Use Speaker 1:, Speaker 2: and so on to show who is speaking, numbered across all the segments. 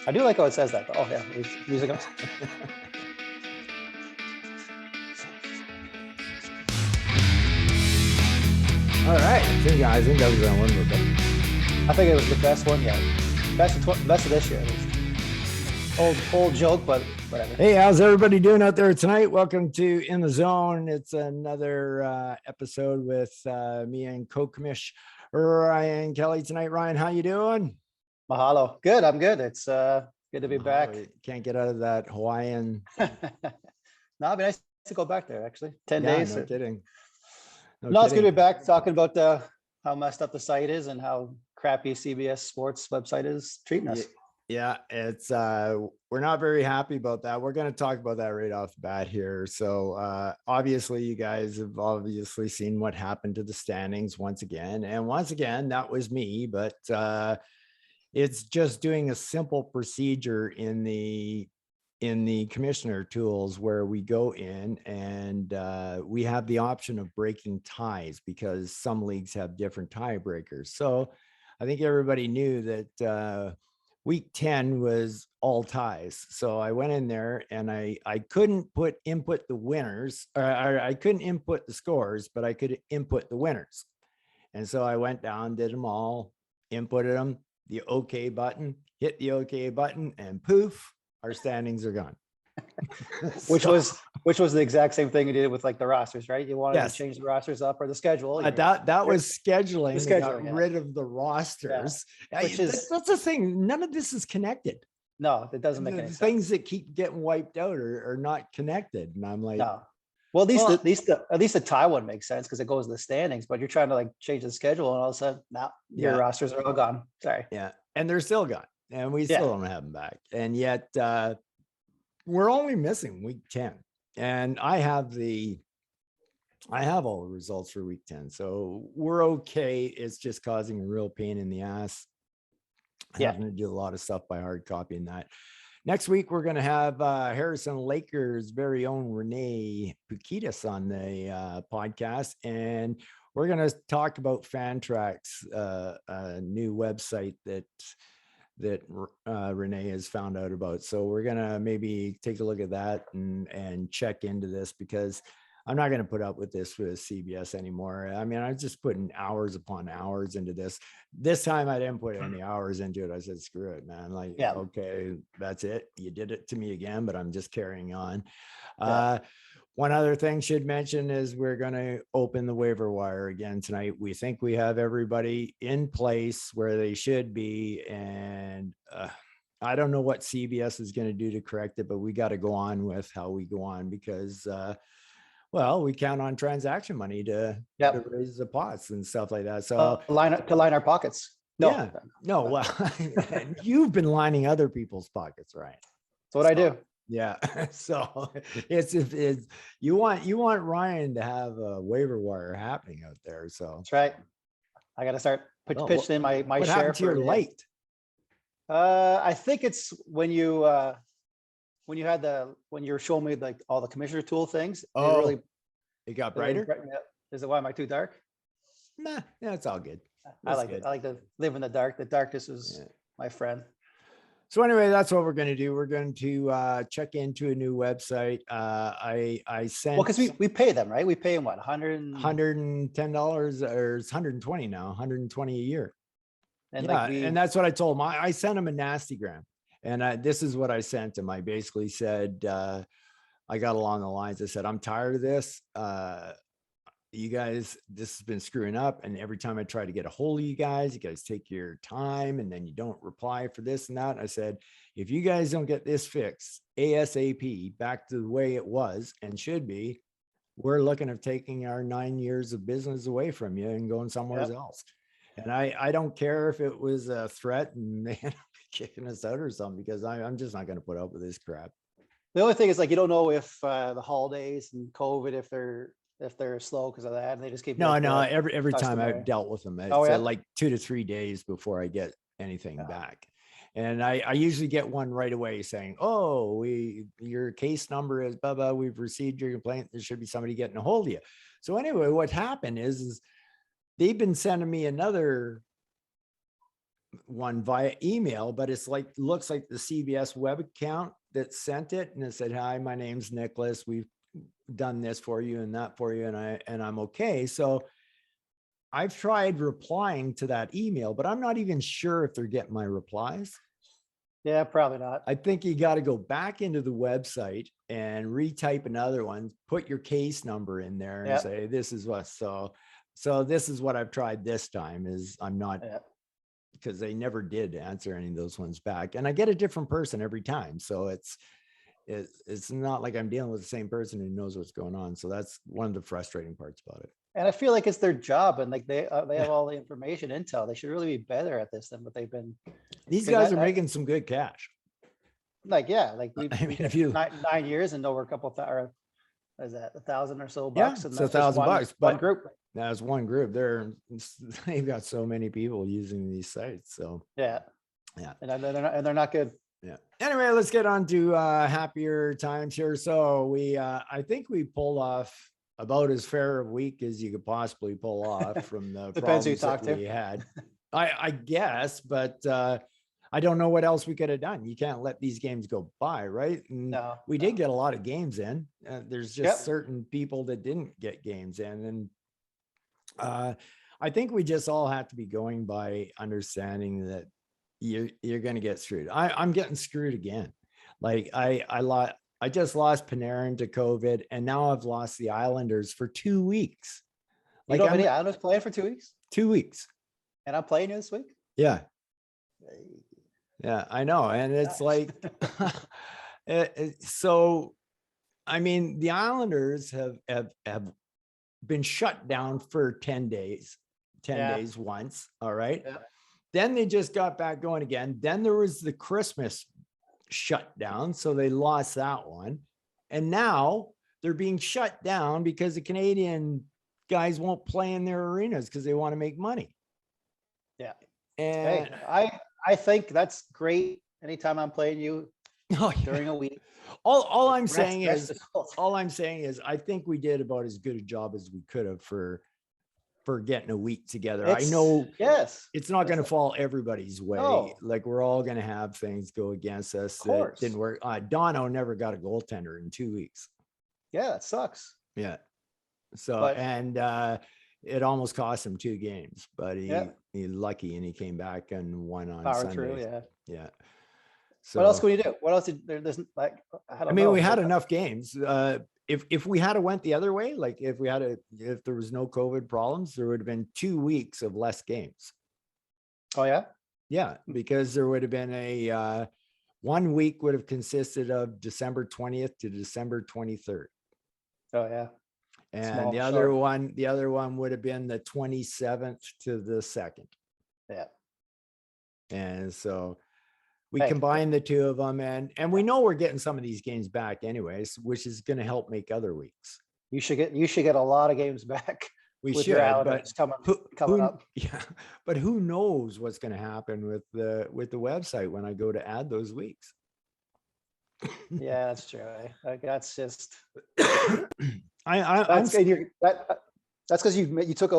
Speaker 1: I do like how it says that. Oh yeah, music.
Speaker 2: All right. I think that was on one of them.
Speaker 1: I think it was the best one yet. Best of this year at least. Old joke, but whatever.
Speaker 2: Hey, how's everybody doing out there tonight? Welcome to In the Zone. It's another episode with me and co-commish Ryan Kelly tonight. Ryan, how you doing?
Speaker 1: Mahalo. Good. I'm good. It's good to be back.
Speaker 2: Can't get out of that Hawaiian.
Speaker 1: No, it'd be nice to go back there actually. 10
Speaker 2: Yeah,
Speaker 1: days.
Speaker 2: no kidding.
Speaker 1: No, it's good to be back talking about how messed up the site is and how crappy CBS Sports website is treating us.
Speaker 2: Yeah, it's we're not very happy about that. We're going to talk about that right off the bat here. So obviously you guys have obviously seen what happened to the standings once again. And once again, that was me, but it's just doing a simple procedure in the commissioner tools where we go in and we have the option of breaking ties because some leagues have different tiebreakers. So I think everybody knew that week 10 was all ties. So I went in there and I couldn't input the winners, or I couldn't input the scores, but I could input the winners. And so I went down, did them all, inputted them, the OK button, hit the OK button, and poof, our standings are gone.
Speaker 1: which was the exact same thing you did with like the rosters, right? You wanted to change the rosters up or the schedule.
Speaker 2: That was scheduling. They got
Speaker 1: yeah.
Speaker 2: rid of the rosters.
Speaker 1: Yeah.
Speaker 2: That's the thing. None of this is connected.
Speaker 1: No, it doesn't make any sense.
Speaker 2: Things that keep getting wiped out are not connected. And I'm like,
Speaker 1: no. Well, at least the tie one makes sense because it goes to the standings, but you're trying to like change the schedule and all of a sudden now your rosters are all gone. Sorry.
Speaker 2: Yeah. And they're still gone. And we still don't have them back. And yet we're only missing week 10. And I have all the results for week 10. So we're okay. It's just causing a real pain in the ass. Having to do a lot of stuff by hard copying that. Next week, we're going to have Harrison Lakers' very own Renee Pukitas on the podcast. And we're going to talk about Fantrax, a new website that Renee has found out about. So we're going to maybe take a look at that and check into this because I'm not going to put up with this with CBS anymore. I mean, I was just putting hours upon hours into this. This time I didn't put any hours into it. I said, screw it, man. Like, okay, that's it. You did it to me again, but I'm just carrying on. One other thing should mention is we're going to open the waiver wire again tonight. We think we have everybody in place where they should be. And I don't know what CBS is going to do to correct it, but we got to go on with how we go on because, we count on transaction money to raise the pots and stuff like that. So
Speaker 1: to line our pockets.
Speaker 2: Well, you've been lining other people's pockets, right?
Speaker 1: That's what I do.
Speaker 2: Yeah. So it's you want Ryan to have a waiver wire happening out there. So
Speaker 1: that's right. I got to start pitching in my
Speaker 2: what
Speaker 1: share.
Speaker 2: Happened to your light?
Speaker 1: I think it's when you were showing me like all the commissioner tool things.
Speaker 2: It got brighter.
Speaker 1: Is it why am I too dark?
Speaker 2: Nah, yeah, it's all good.
Speaker 1: I like it. I like to live in the dark. The darkness is my friend.
Speaker 2: So anyway, that's what we're going to do. We're going to check into a new website. I sent
Speaker 1: because we pay them, right? We pay them what,
Speaker 2: $110 or it's $120 now, $120 a year. And and that's what I told him. I sent him a nasty gram, and this is what I sent him. I basically said, I got along the lines. I said, I'm tired of this. You guys, this has been screwing up. And every time I try to get a hold of you guys take your time and then you don't reply for this and that. I said, if you guys don't get this fixed ASAP back to the way it was and should be, we're looking at taking our 9 years of business away from you and going somewhere else. And I don't care if it was a threat and they end up kicking us out or something, because I'm just not going to put up with this crap.
Speaker 1: The only thing is, like, you don't know if the holidays and COVID, if they're slow because of that, and they just keep
Speaker 2: every time I've dealt with them, it's like 2 to 3 days before I get anything back. And I usually get one right away saying, your case number is blah, blah, we've received your complaint. There should be somebody getting a hold of you. So anyway, what happened is they've been sending me another one via email, but it's like, looks like the CBS web account that sent it, and it said, "Hi, my name's Nicholas. We've done this for you and that for you, and I'm okay." So I've tried replying to that email, but I'm not even sure if they're getting my replies.
Speaker 1: Yeah, probably not.
Speaker 2: I think you got to go back into the website and retype another one, put your case number in there and say, this is what, so this is what I've tried this time. Is I'm not, because they never did answer any of those ones back, and I get a different person every time. So it's not like I'm dealing with the same person who knows what's going on. So that's one of the frustrating parts about it.
Speaker 1: And I feel like it's their job, and like they have all the information, intel. They should really be better at this than what they've been.
Speaker 2: These guys are making some good cash.
Speaker 1: Like, yeah, like we
Speaker 2: I mean, if you
Speaker 1: 9 years and over a couple or is that $1,000 or so
Speaker 2: yeah,
Speaker 1: bucks? And
Speaker 2: it's
Speaker 1: that's just
Speaker 2: $1,000,
Speaker 1: one
Speaker 2: but
Speaker 1: group.
Speaker 2: that's one group. They've got so many people using these sites. So
Speaker 1: yeah, and they're not good.
Speaker 2: Yeah. Anyway, let's get on to happier times here. So we, I think we pulled off about as fair a week as you could possibly pull off from the
Speaker 1: Depends who you
Speaker 2: problems
Speaker 1: talk
Speaker 2: that
Speaker 1: to.
Speaker 2: we had. I guess, but I don't know what else we could have done. You can't let these games go by, right? And
Speaker 1: No,
Speaker 2: we did get a lot of games in. There's just certain people that didn't get games in, and I think we just all have to be going by understanding that you're going to get screwed. I'm getting screwed again. Like I just lost Panarin to COVID, and now I've lost the Islanders for 2 weeks.
Speaker 1: Like, you know how many Islanders playing for 2 weeks?
Speaker 2: 2 weeks.
Speaker 1: And I'm playing you this week?
Speaker 2: Yeah. Yeah, I know. And it's like, so, I mean, the Islanders have been shut down for 10 days, 10 days once. All right.
Speaker 1: Yeah.
Speaker 2: Then they just got back going again. Then there was the Christmas shutdown, so they lost that one. And now they're being shut down because the Canadian guys won't play in their arenas because they want to make money.
Speaker 1: Yeah.
Speaker 2: And
Speaker 1: hey, I think that's great. Anytime I'm playing you during a week.
Speaker 2: All I'm saying is I think we did about as good a job as we could have for getting a week together. I know it's not going to fall everybody's way. No. Like we're all going to have things go against us that didn't work. Dono never got a goaltender in 2 weeks.
Speaker 1: Yeah, that sucks.
Speaker 2: Yeah. So, and it almost cost him 2 games, but he lucky and he came back and won on Sunday.
Speaker 1: Through,
Speaker 2: yeah.
Speaker 1: So what else can we do? What else there's like, I
Speaker 2: mean, we had enough games. If we had went the other way, like if there was no COVID problems, there would have been 2 weeks of less games.
Speaker 1: Oh yeah?
Speaker 2: Yeah, because there would have been a 1 week would have consisted of December 20th to December 23rd.
Speaker 1: Oh yeah.
Speaker 2: And the other one would have been the 27th to the 2nd.
Speaker 1: Yeah.
Speaker 2: And so we combine the two of them, and we know we're getting some of these games back anyways, which is going to help make other weeks.
Speaker 1: You should get a lot of games back.
Speaker 2: We should, but
Speaker 1: coming up.
Speaker 2: Yeah, but who knows what's going to happen with the website when I go to add those weeks?
Speaker 1: Yeah, that's true. Like that's just.
Speaker 2: That's
Speaker 1: because you took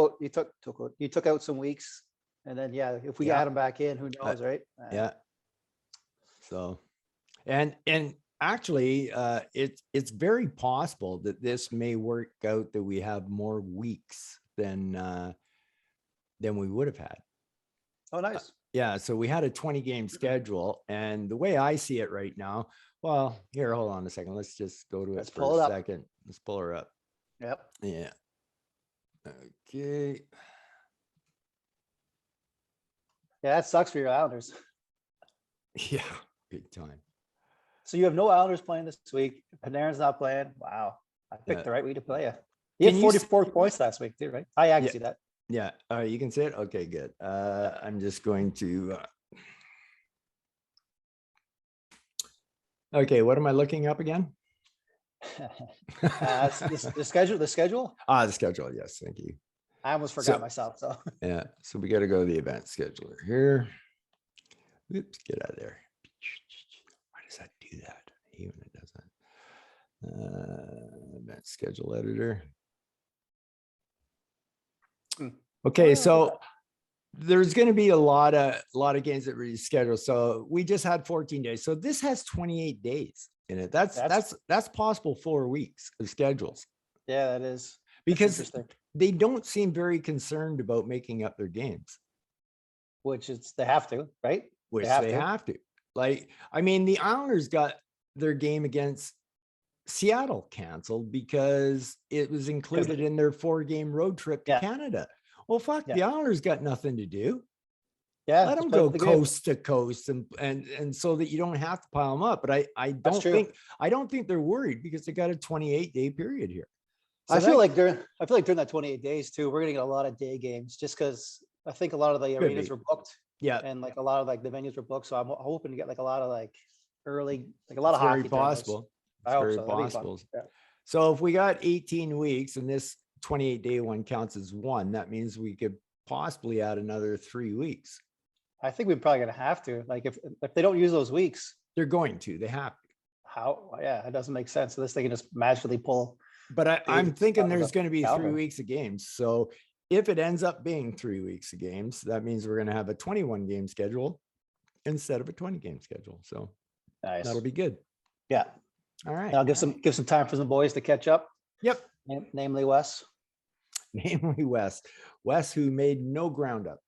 Speaker 1: out some weeks, and then if we add them back in, who knows, right?
Speaker 2: Yeah. So, and actually, it's very possible that this may work out that we have more weeks than we would have had.
Speaker 1: Oh, nice.
Speaker 2: Yeah. So we had a 20 game schedule, and the way I see it right now, well, here, hold on a second. Let's just go to it for a second. Let's pull her up.
Speaker 1: Yep.
Speaker 2: Yeah. Okay.
Speaker 1: Yeah, that sucks for your Islanders.
Speaker 2: Yeah, big time.
Speaker 1: So you have no Islanders playing this week. Panarin's not playing. Wow. I picked the right week to play you. He had 44 points last week too, right? I can see that.
Speaker 2: Yeah. All right, you can see it? Okay, good. I'm just going to okay, what am I looking up again?
Speaker 1: The schedule. The schedule.
Speaker 2: The schedule. Yes, thank you.
Speaker 1: I almost forgot myself. So
Speaker 2: yeah, so we got to go to the event scheduler here. Oops, get out of there. Why does that do that? I hate when it does that. Event schedule editor. Okay, so there's going to be a lot of games that we scheduled. So we just had 14 days. So this has 28 days in it. That's possible 4 weeks of schedules.
Speaker 1: Yeah, that is.
Speaker 2: Because they don't seem very concerned about making up their games.
Speaker 1: Which they have to, right?
Speaker 2: Which they have to. Like, I mean, the Islanders got their game against Seattle canceled because it was included in their 4-game road trip to Canada. Well, fuck, the Islanders got nothing to do.
Speaker 1: Yeah,
Speaker 2: let them go coast to coast and so that you don't have to pile them up. But I don't think they're worried because they got a 28-day period here.
Speaker 1: So I feel like during that 28 days too, we're gonna get a lot of day games just because I think a lot of the arenas were booked.
Speaker 2: Yeah,
Speaker 1: and like a lot of like the venues were booked. So I'm hoping to get like a lot of like early, like a lot of hockey.
Speaker 2: Very possible.
Speaker 1: I hope so.
Speaker 2: Possible. Yeah. So if we got 18 weeks and this 28-day one counts as one, that means we could possibly add another 3 weeks.
Speaker 1: I think we're probably gonna have to. Like if they don't use those weeks,
Speaker 2: they're going to. They have to.
Speaker 1: How? Yeah, it doesn't make sense. So this they can just magically pull.
Speaker 2: But I'm thinking there's going to be 3 weeks of games. So if it ends up being 3 weeks of games, that means we're going to have a 21 game schedule instead of a 20 game schedule. So
Speaker 1: nice.
Speaker 2: That'll be good.
Speaker 1: Yeah.
Speaker 2: All right.
Speaker 1: I'll give some time for some boys to catch up.
Speaker 2: Yep.
Speaker 1: Namely Wes.
Speaker 2: Namely Wes, who made no ground up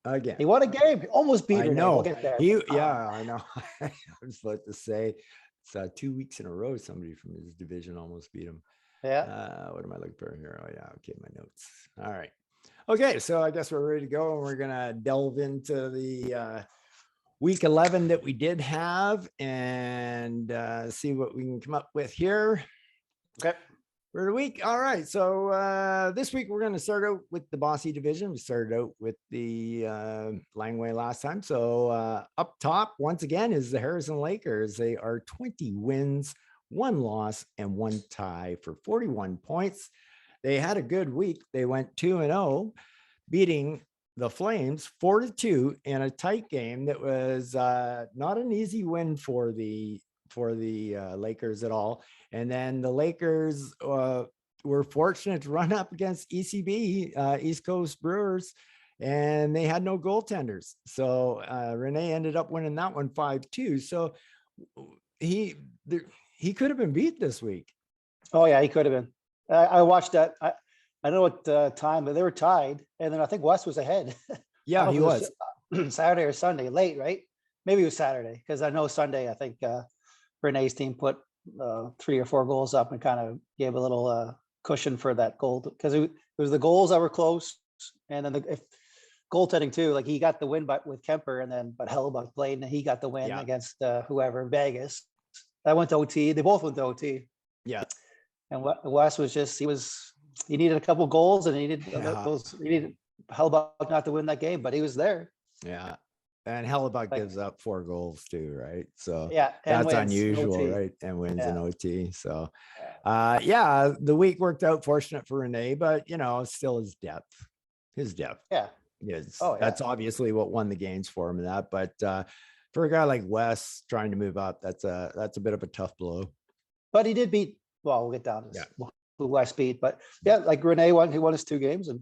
Speaker 2: again.
Speaker 1: He won a game. He almost beat.
Speaker 2: I know.
Speaker 1: We'll get there.
Speaker 2: Yeah, I know. I was about to say it's 2 weeks in a row. Somebody from his division almost beat him.
Speaker 1: Yeah.
Speaker 2: What am I looking for here? Oh yeah. Okay. My notes. All right. Okay. So I guess we're ready to go and we're going to delve into the week 11 that we did have and see what we can come up with here.
Speaker 1: Okay.
Speaker 2: For the week. All right. So this week we're going to start out with the Bossy division. We started out with the Langway last time. So up top once again is the Harrison Lakers. They are 20 wins, 1 loss and 1 tie for 41 points. They had a good week. They went 2-0, beating the Flames 4-2 in a tight game that was not an easy win for the Lakers at all. And then the Lakers were fortunate to run up against ECB, East Coast Brewers, and they had no goaltenders. So Rene ended up winning that one 5-2. So he could have been beat this week.
Speaker 1: Oh yeah, he could have been. I watched that. I don't know what time, but they were tied, and then I think West was ahead.
Speaker 2: Yeah, he was
Speaker 1: Saturday or Sunday, late, right? Maybe it was Saturday because I know Sunday. I think Renee's team put 3 or 4 goals up and kind of gave a little cushion for that goal because it was the goals that were close, and then if goaltending too. Like he got the win with Kemper, and then but Hellebuyck played and he got the win against whoever in Vegas. That went to OT. They both went to OT.
Speaker 2: Yeah.
Speaker 1: And Wes was just he needed a couple goals and he needed Hellebuyck not to win that game, but he was there.
Speaker 2: Yeah. And Hellebuyck gives up 4 goals too, right? So
Speaker 1: yeah,
Speaker 2: that's unusual, right? And wins in OT. So the week worked out fortunate for Rene, but still his depth.
Speaker 1: Yeah.
Speaker 2: Yes. That's obviously what won the games for him and that. But for a guy like Wes trying to move up, that's a bit of a tough blow.
Speaker 1: But he did beat, we'll get down to who Wes beat. But like Rene he won his 2 games, and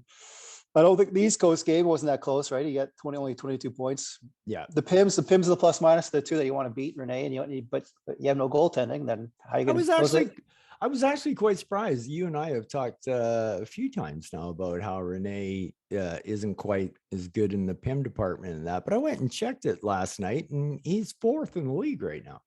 Speaker 1: I don't think the East Coast game wasn't that close, right? He got only 22 points.
Speaker 2: Yeah.
Speaker 1: The Pims are the plus minus, the 2 that you want to beat, Rene, and you don't need, but you have no goaltending. Then how are you going to?
Speaker 2: I was actually quite surprised. You and I have talked a few times now about how Rene isn't quite as good in the PIM department and that, but I went and checked it last night, and he's 4th in the league right now.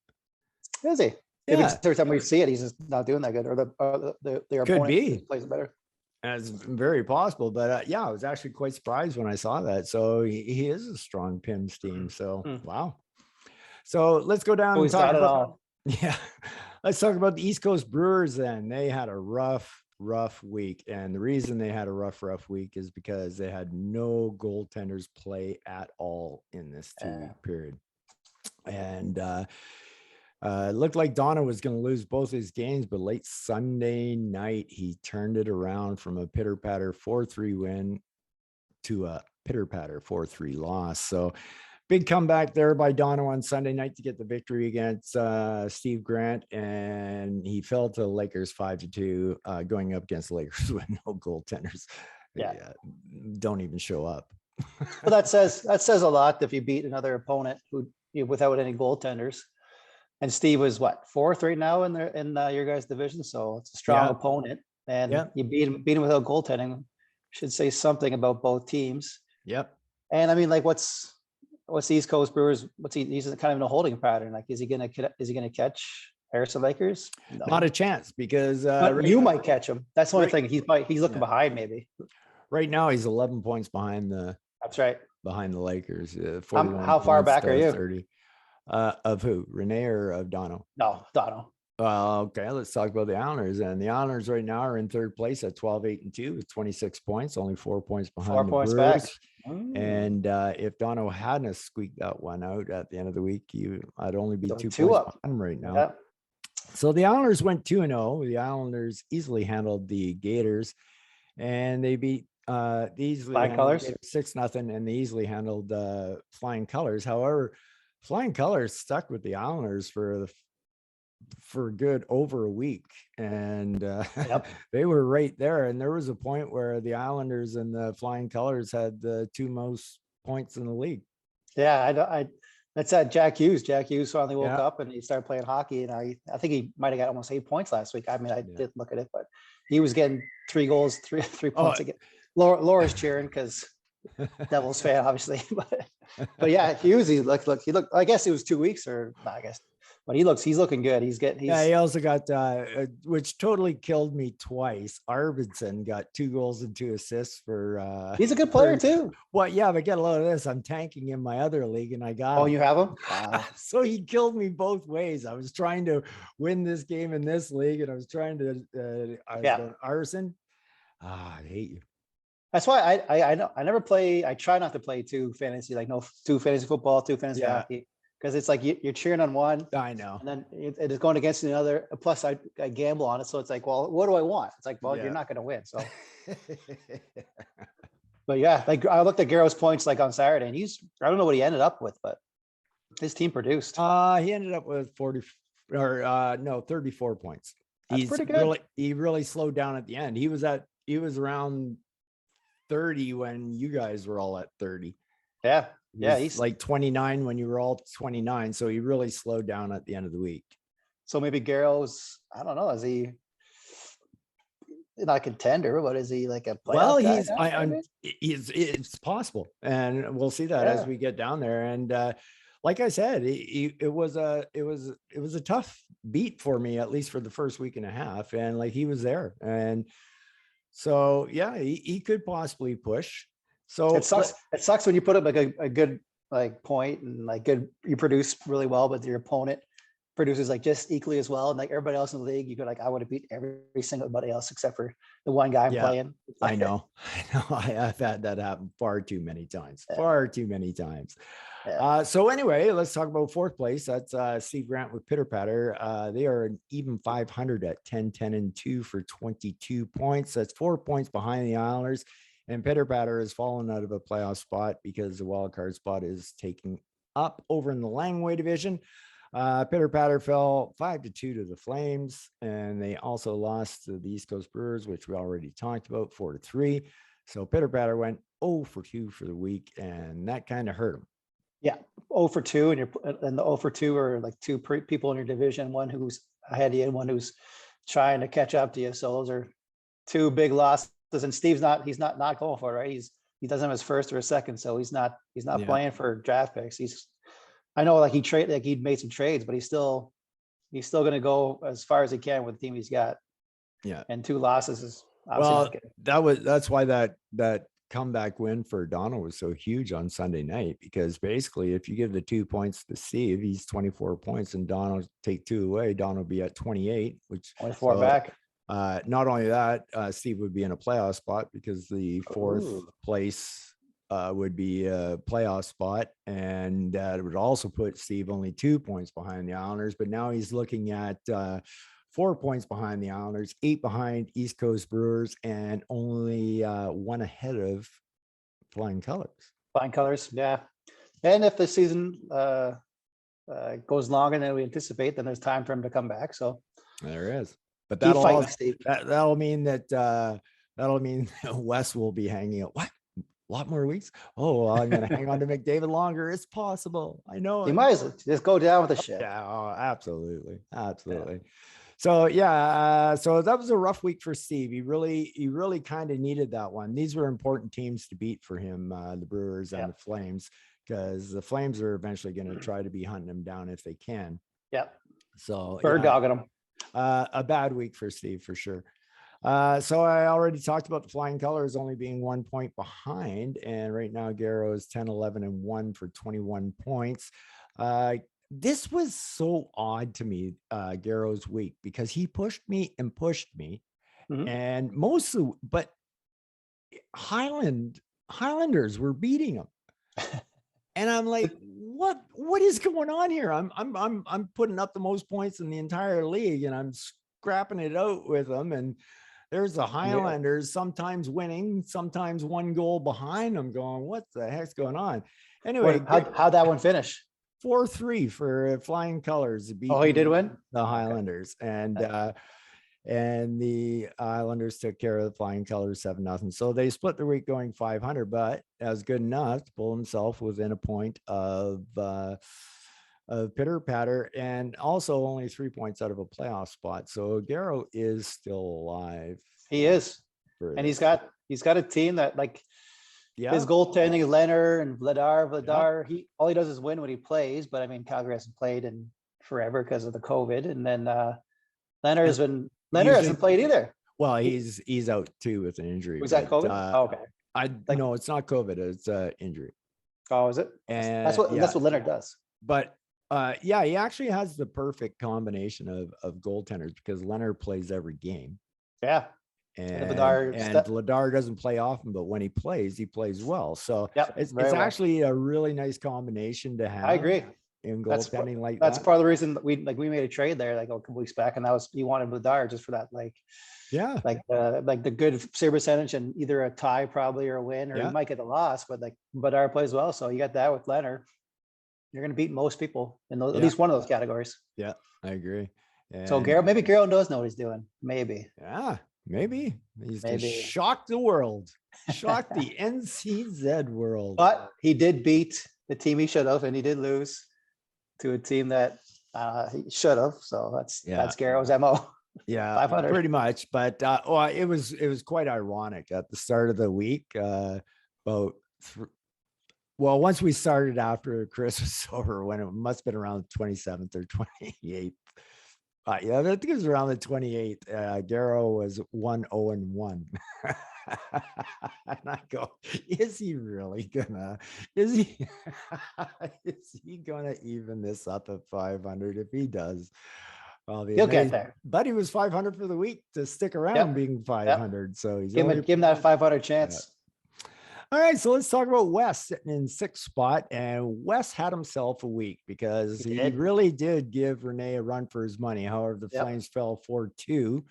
Speaker 1: Is he? Yeah. Every time we see it, he's just not doing that good, or the opponent plays better.
Speaker 2: That's very possible, but I was actually quite surprised when I saw that. So he is a strong PIMS team. So wow. So let's go down and talk about let's talk about the East Coast Brewers. Then they had a rough week, and the reason they had a rough week is because they had no goaltenders play at all in this 2-week period, and it looked like Donna was going to lose both his games, but late Sunday night, he turned it around from a pitter-patter 4-3 win to a pitter-patter 4-3 loss. So big comeback there by Donna on Sunday night to get the victory against Steve Grant, and he fell to the Lakers 5-2, going up against the Lakers with no goaltenders. Don't even show up.
Speaker 1: Well, that says a lot if you beat another opponent without any goaltenders. And Steve was what, fourth right now in your guys' division, so it's a strong
Speaker 2: Yeah.
Speaker 1: opponent, and
Speaker 2: Yeah.
Speaker 1: you beat him without goaltending. Should say something about both teams.
Speaker 2: Yep.
Speaker 1: And I mean, like, what's the East Coast Brewers? He's kind of in a holding pattern. Like, is he gonna catch Harrison Lakers? No.
Speaker 2: Not a chance because
Speaker 1: But you might catch him. That's the only
Speaker 2: right-
Speaker 1: thing. He's looking
Speaker 2: Yeah.
Speaker 1: behind maybe.
Speaker 2: right now he's 11 points behind the
Speaker 1: That's right.
Speaker 2: Lakers.
Speaker 1: How far back are you?
Speaker 2: 30. Of who? Renee or of Dono?
Speaker 1: No, Dono.
Speaker 2: Okay, let's talk about the Islanders. And the Islanders right now are in third place at 12-8-2 with 26 points, only 4 points behind
Speaker 1: 4
Speaker 2: the
Speaker 1: points
Speaker 2: Brewers.
Speaker 1: back. Mm.
Speaker 2: And if Dono hadn't have squeaked that one out at the end of the week, I'd only be
Speaker 1: So
Speaker 2: 2
Speaker 1: two
Speaker 2: points
Speaker 1: up.
Speaker 2: behind him right now.
Speaker 1: Yeah.
Speaker 2: So the Islanders went 2-0. The Islanders easily handled the Gators, and they beat easily
Speaker 1: Flying Colors?
Speaker 2: 6-0, and they easily handled Flying Colors. However, Flying Colors stuck with the Islanders for good over a week, and
Speaker 1: Yep.
Speaker 2: they were right there. And there was a point where the Islanders and the Flying Colors had the two most points in the league.
Speaker 1: Yeah, that's Jack Hughes. Jack Hughes finally woke
Speaker 2: Yeah.
Speaker 1: up and he started playing hockey. And I think he might have got almost 8 points last week. I mean, I
Speaker 2: Yeah.
Speaker 1: did look at it, but he was getting 3 goals, three
Speaker 2: Oh,
Speaker 1: points again. Laura's cheering because Devils fan, obviously. But yeah, Hughes, he looked. I guess it was 2 weeks, or I guess, but he's looking good.
Speaker 2: Yeah, he also got which totally killed me twice. Arvidsson got 2 goals and 2 assists for
Speaker 1: he's a good player too.
Speaker 2: Well, yeah, but get a load of this. I'm tanking in my other league and I got
Speaker 1: Oh,
Speaker 2: him.
Speaker 1: you have him? Wow.
Speaker 2: So he killed me both ways. I was trying to win this game in this league, and I was trying to Arson. I hate you.
Speaker 1: That's why I never play. I try not to play two fantasy football, two fantasy
Speaker 2: Yeah.
Speaker 1: hockey, because it's like you're cheering on one,
Speaker 2: I know.
Speaker 1: and then it is going against the other. Plus, I gamble on it, so it's like, well, what do I want? It's like, well,
Speaker 2: Yeah.
Speaker 1: you're not going to win. So, but yeah, like I looked at Garrow's points like on Saturday, and I don't know what he ended up with, but his team produced.
Speaker 2: He ended up with 34 points.
Speaker 1: That's pretty good.
Speaker 2: He really slowed down at the end. He was around 30 when you guys were all at 30.
Speaker 1: Yeah. Yeah,
Speaker 2: He's like 29 when you were all 29. So he really slowed down at the end of the week.
Speaker 1: So maybe Garrow's, I don't know, is he not a contender, but is he like a playoff
Speaker 2: Well,
Speaker 1: guy now,
Speaker 2: it's possible, and we'll see that as
Speaker 1: Yeah.
Speaker 2: we get down there. And like I said, it was a tough beat for me, at least for the first week and a half. And like he was there, and so yeah, he could possibly push. So
Speaker 1: It sucks when you put up like a good like point and like you produce really well, but your opponent produces like just equally as well. And like everybody else in the league, you could like, I would have beat every single buddy else except for the one guy I'm
Speaker 2: Yeah.
Speaker 1: playing.
Speaker 2: I know. I've had that happen far too many times.
Speaker 1: Yeah.
Speaker 2: Far too many times.
Speaker 1: Yeah.
Speaker 2: So anyway, let's talk about fourth place. That's Steve Grant with Pitter Patter. They are an even 500 at 10-10-2 for 22 points. That's 4 points behind the Islanders. And Pitter Patter has fallen out of a playoff spot because the wild card spot is taking up over in the Langway division. Pitter Patter fell 5-2 to the Flames, and they also lost to the East Coast Brewers, which we already talked about, 4-3. So Pitter Patter went 0-2 for the week, and that kind of hurt him.
Speaker 1: Yeah. 0-2, and the 0-2 are like two people in your division, one who's ahead of you and one who's trying to catch up to you. So those are two big losses. And Steve's he's not going for it, right? He doesn't have his first or a second, so he's not
Speaker 2: Yeah.
Speaker 1: playing for draft picks. I know like he'd made some trades, but he's still going to go as far as he can with the team he's got.
Speaker 2: Yeah.
Speaker 1: And 2 losses is obviously
Speaker 2: Well,
Speaker 1: not good.
Speaker 2: that's why that comeback win for Donald was so huge on Sunday night, because basically if you give the 2 points to Steve, he's 24 points, and Donald take 2 away, Donald will be at 28, which
Speaker 1: 24
Speaker 2: so,
Speaker 1: back.
Speaker 2: Not only that, Steve would be in a playoff spot because the fourth
Speaker 1: Ooh.
Speaker 2: place would be a playoff spot, and it would also put Steve only 2 points behind the Islanders. But now he's looking at 4 points behind the Islanders, 8 behind East Coast Brewers, and only 1 ahead of Flying Colors.
Speaker 1: Flying Colors, yeah. And if the season goes longer than we anticipate, then there's time for him to come back. So
Speaker 2: There is, but
Speaker 1: keep
Speaker 2: that'll
Speaker 1: fighting,
Speaker 2: also,
Speaker 1: Steve.
Speaker 2: that'll mean that Wes will be hanging out. What? A lot more weeks. Oh, well, I'm going to hang on to McDavid longer. It's possible. I know
Speaker 1: You
Speaker 2: it.
Speaker 1: might as well just go down with the ship.
Speaker 2: Yeah, oh, absolutely. Absolutely. So yeah, so that was a rough week for Steve. He really kind of needed that one. These were important teams to beat for him, the Brewers and
Speaker 1: Yeah.
Speaker 2: the Flames, because the Flames are eventually going to try to be hunting him down if they can.
Speaker 1: Yep.
Speaker 2: So
Speaker 1: Bird
Speaker 2: yeah,
Speaker 1: dogging them.
Speaker 2: a bad week for Steve for sure. So I already talked about the Flying Colors only being 1 point behind, and right now Garrow is 10, 11, and 1 for 21 points. This was so odd to me, Garrow's week, because he pushed me and pushed me,
Speaker 1: Mhm.
Speaker 2: and mostly, but Highlanders were beating him, and I'm like, what is going on here? I'm putting up the most points in the entire league, and I'm scrapping it out with them, and there's the Highlanders sometimes winning, sometimes 1 goal behind them, going, what the heck's going on? Anyway,
Speaker 1: How'd that one finish?
Speaker 2: 4-3 for Flying Colors.
Speaker 1: Oh, he did win?
Speaker 2: The
Speaker 1: Okay.
Speaker 2: Highlanders. And the Islanders took care of the Flying Colors 7-0. So they split the week going 500, but that was good enough to pull himself within a point of pitter patter, and also only 3 points out of a playoff spot. So Garrow is still alive.
Speaker 1: He is. And he's got a team that, like, his goaltending, Leonard and Vladar, all he does is win when he plays. But I mean, Calgary hasn't played in forever because of the COVID. And then Leonard hasn't played either.
Speaker 2: Well, he's out too with an injury.
Speaker 1: Was that COVID? Okay.
Speaker 2: No, it's not COVID. It's injury.
Speaker 1: Oh, is it?
Speaker 2: And
Speaker 1: that's what Leonard does.
Speaker 2: But he actually has the perfect combination of goaltenders, because Leonard plays every game.
Speaker 1: Yeah.
Speaker 2: And Vladar doesn't play often, but when he plays well. So it's actually a really nice combination to have.
Speaker 1: I agree.
Speaker 2: In goaltending
Speaker 1: that's part of the reason that we made a trade there like a couple weeks back, and that was you wanted Vladar just for that, like the good save percentage and either a tie probably or a win, or you might get the loss, but like Vladar plays well, so you got that with Leonard. You're going to beat most people in at least one of those categories. Yeah,
Speaker 2: I agree.
Speaker 1: So maybe Garrow does know what he's doing. Maybe.
Speaker 2: Yeah, maybe he's going to shock the world, shock the NCZ world.
Speaker 1: But he did beat the team he should have, and he did lose to a team that he should have. So that's Garrow's MO.
Speaker 2: Yeah, 500. Pretty much. But it was quite ironic at the start of the week. Once we started after Chris was over, when it must have been around the 27th or 28th. I think it was around the 28th. Garrow was 1-0-1. And I go, is he gonna even this up at 500? If he does, well,
Speaker 1: he'll get there.
Speaker 2: But he was 500 for the week to stick around being 500. So he's
Speaker 1: give him that 500 chance.
Speaker 2: All right, so let's talk about Wes sitting in 6th spot. And Wes had himself a week, because he really did give Rene a run for his money. However, the Flames fell 4-2 to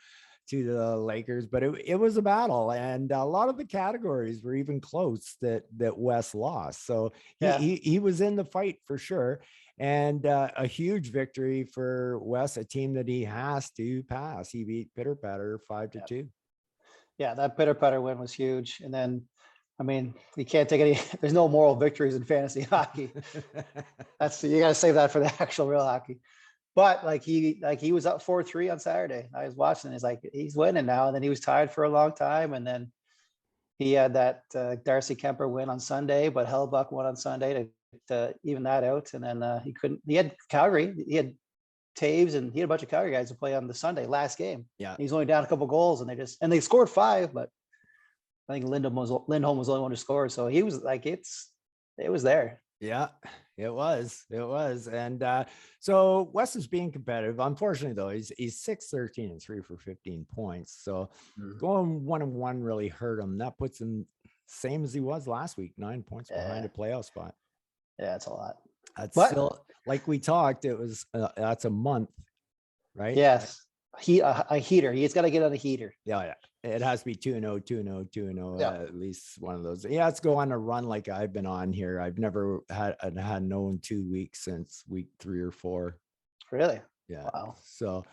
Speaker 2: the Lakers, but it was a battle, and a lot of the categories were even close that Wes lost. So he was in the fight for sure, and a huge victory for Wes, a team that he has to pass. He beat Pitter Patter 5-2.
Speaker 1: Yeah, that Pitter Patter win was huge, and then. I mean, you can't take any. There's no moral victories in fantasy hockey. You got to save that for the actual real hockey. But he was up 4-3 on Saturday. I was watching. He's winning now, and then he was tied for a long time, and then he had that Darcy Kemper win on Sunday, but Hellbuck won on Sunday to even that out, and then he couldn't. He had Calgary. He had Taves, and he had a bunch of Calgary guys to play on the Sunday last game. Yeah, he's only down a couple goals, and they scored 5, but. I think Lindholm was the only one to score. So he was it was there.
Speaker 2: Yeah, it was. And so Wes is being competitive. Unfortunately, though, he's 6-13 and 3 for 15 points. So going 1-1 really hurt him. That puts him same as he was last week, 9 points behind a playoff spot.
Speaker 1: Yeah, that's a lot.
Speaker 2: Still, like we talked, it was that's a month, right?
Speaker 1: Yes. A heater. He's got to get on a heater.
Speaker 2: Yeah. It has to be 2-0, 2-0, 2-0, at least one of those. Yeah, let's go on a run like I've been on here. I've never had no in 2 weeks since week 3 or 4.
Speaker 1: Really?
Speaker 2: Yeah.
Speaker 1: Wow.
Speaker 2: So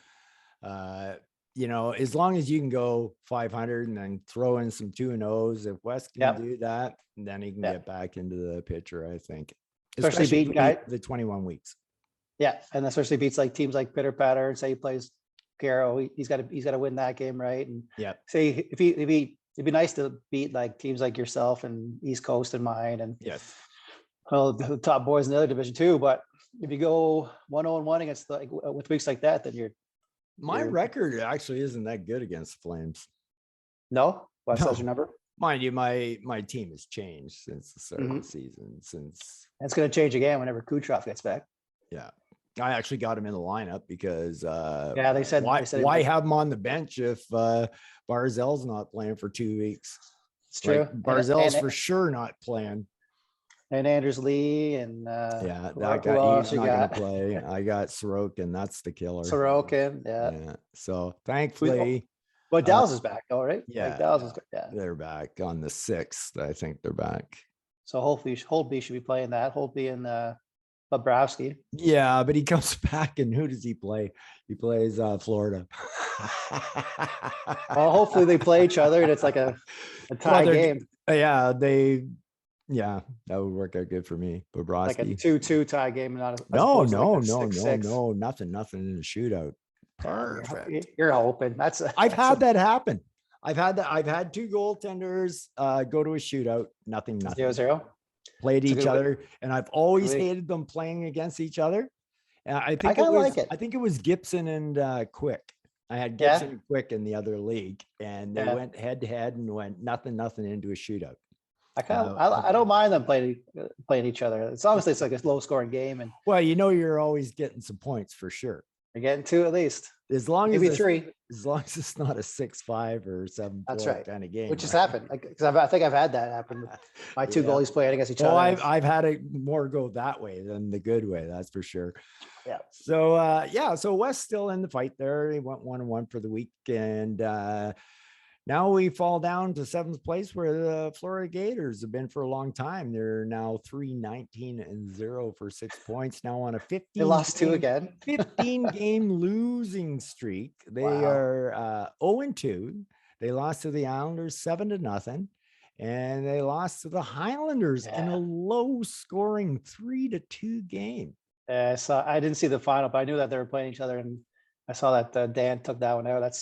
Speaker 2: you know, as long as you can go 500 and then throw in some 2-0s, if West can
Speaker 1: Yep.
Speaker 2: do that, then he can
Speaker 1: Yep.
Speaker 2: get back into the picture, I think.
Speaker 1: Especially
Speaker 2: Especially
Speaker 1: beating
Speaker 2: if
Speaker 1: guy-
Speaker 2: we beat the 21 weeks.
Speaker 1: Yeah, and especially beats like teams like Pitter Patter and say he plays Garrow, he's got to win that game, right? And
Speaker 2: Yeah.
Speaker 1: say if it'd be nice to beat like teams like yourself and East Coast and mine and
Speaker 2: Yes.
Speaker 1: well the top boys in the other division too. But if you go 1-0-1 against like with weeks like that, then
Speaker 2: My
Speaker 1: you're-
Speaker 2: record actually isn't that good against the Flames.
Speaker 1: no. Well,
Speaker 2: No.
Speaker 1: that's your number.
Speaker 2: Mind you, my team has changed since the start of
Speaker 1: Mhm.
Speaker 2: the season. Since
Speaker 1: And it's going to change again whenever Kucherov gets back.
Speaker 2: yeah, I actually got him in the lineup because
Speaker 1: Yeah, they said
Speaker 2: why have him on the bench if Barzell's not playing for 2 weeks?
Speaker 1: it's true.
Speaker 2: Like, Barzell's
Speaker 1: and,
Speaker 2: for sure not playing.
Speaker 1: and Anders Lee and
Speaker 2: Yeah,
Speaker 1: who
Speaker 2: that
Speaker 1: else
Speaker 2: guy, he's
Speaker 1: you
Speaker 2: not going to
Speaker 1: got?
Speaker 2: play. I got Sorokin, that's the killer.
Speaker 1: Sorokin, yeah.
Speaker 2: Yeah. So thankfully,
Speaker 1: But Dallas is back, all right.
Speaker 2: yeah,
Speaker 1: like Dallas is yeah.
Speaker 2: they're back on the 6th. I think they're back.
Speaker 1: So hopefully Holtby should be playing that. Holtby and Bobrovsky.
Speaker 2: Yeah, but he comes back, and who does he play? He plays Florida.
Speaker 1: Well, hopefully they play each other and it's like a tie game,
Speaker 2: Yeah, that would work out good for me.
Speaker 1: like a
Speaker 2: Bobrovsky.
Speaker 1: 2-2 tie game. Not as
Speaker 2: No,
Speaker 1: opposed to
Speaker 2: no,
Speaker 1: like a
Speaker 2: no,
Speaker 1: 6-6.
Speaker 2: no, nothing in the shootout.
Speaker 1: You're-
Speaker 2: Perfect.
Speaker 1: You're hoping that's
Speaker 2: I've had that happen. I've had 2 goaltenders go to a shootout, nothing.
Speaker 1: 0-0.
Speaker 2: Played
Speaker 1: It's a
Speaker 2: each
Speaker 1: good way-
Speaker 2: other, and I've always
Speaker 1: good way-
Speaker 2: hated them playing against each other. And I think
Speaker 1: kinda
Speaker 2: it was,
Speaker 1: like it.
Speaker 2: I think it was Gibson and Quick. I had
Speaker 1: Yeah.
Speaker 2: Gibson and Quick in the other league, and they
Speaker 1: Yeah.
Speaker 2: went head to head and went nothing into a shootout.
Speaker 1: I don't mind them playing each other. It's obviously it's like a low scoring game and
Speaker 2: Well, you know, you're always getting some points for sure.
Speaker 1: you're getting 2 at least,
Speaker 2: As long as
Speaker 1: maybe
Speaker 2: it's,
Speaker 1: 3,
Speaker 2: as long as it's not a 6-5 or 7-4
Speaker 1: That's right.
Speaker 2: kind of game.
Speaker 1: which has
Speaker 2: right?
Speaker 1: happened. Like, 'cause I think I've had that happen. With my 2
Speaker 2: Yeah.
Speaker 1: goalies playing against each
Speaker 2: Well,
Speaker 1: other.
Speaker 2: I've had it more go that way than the good way, that's for sure.
Speaker 1: Yeah.
Speaker 2: So so West still in the fight there. He went 1-1 for the week, and now we fall down to 7th place where the Florida Gators have been for a long time. They're now 3-19-0 for 6 points. Now on a 15.
Speaker 1: They lost 2
Speaker 2: game-
Speaker 1: again.
Speaker 2: 15 game losing streak. They
Speaker 1: Wow.
Speaker 2: are 0-2. They lost to the Islanders 7-0. And they lost to the Highlanders in
Speaker 1: Yeah.
Speaker 2: a low scoring 3-2 game.
Speaker 1: So I didn't see the final, but I knew that they were playing each other, and I saw that Dan took that one out.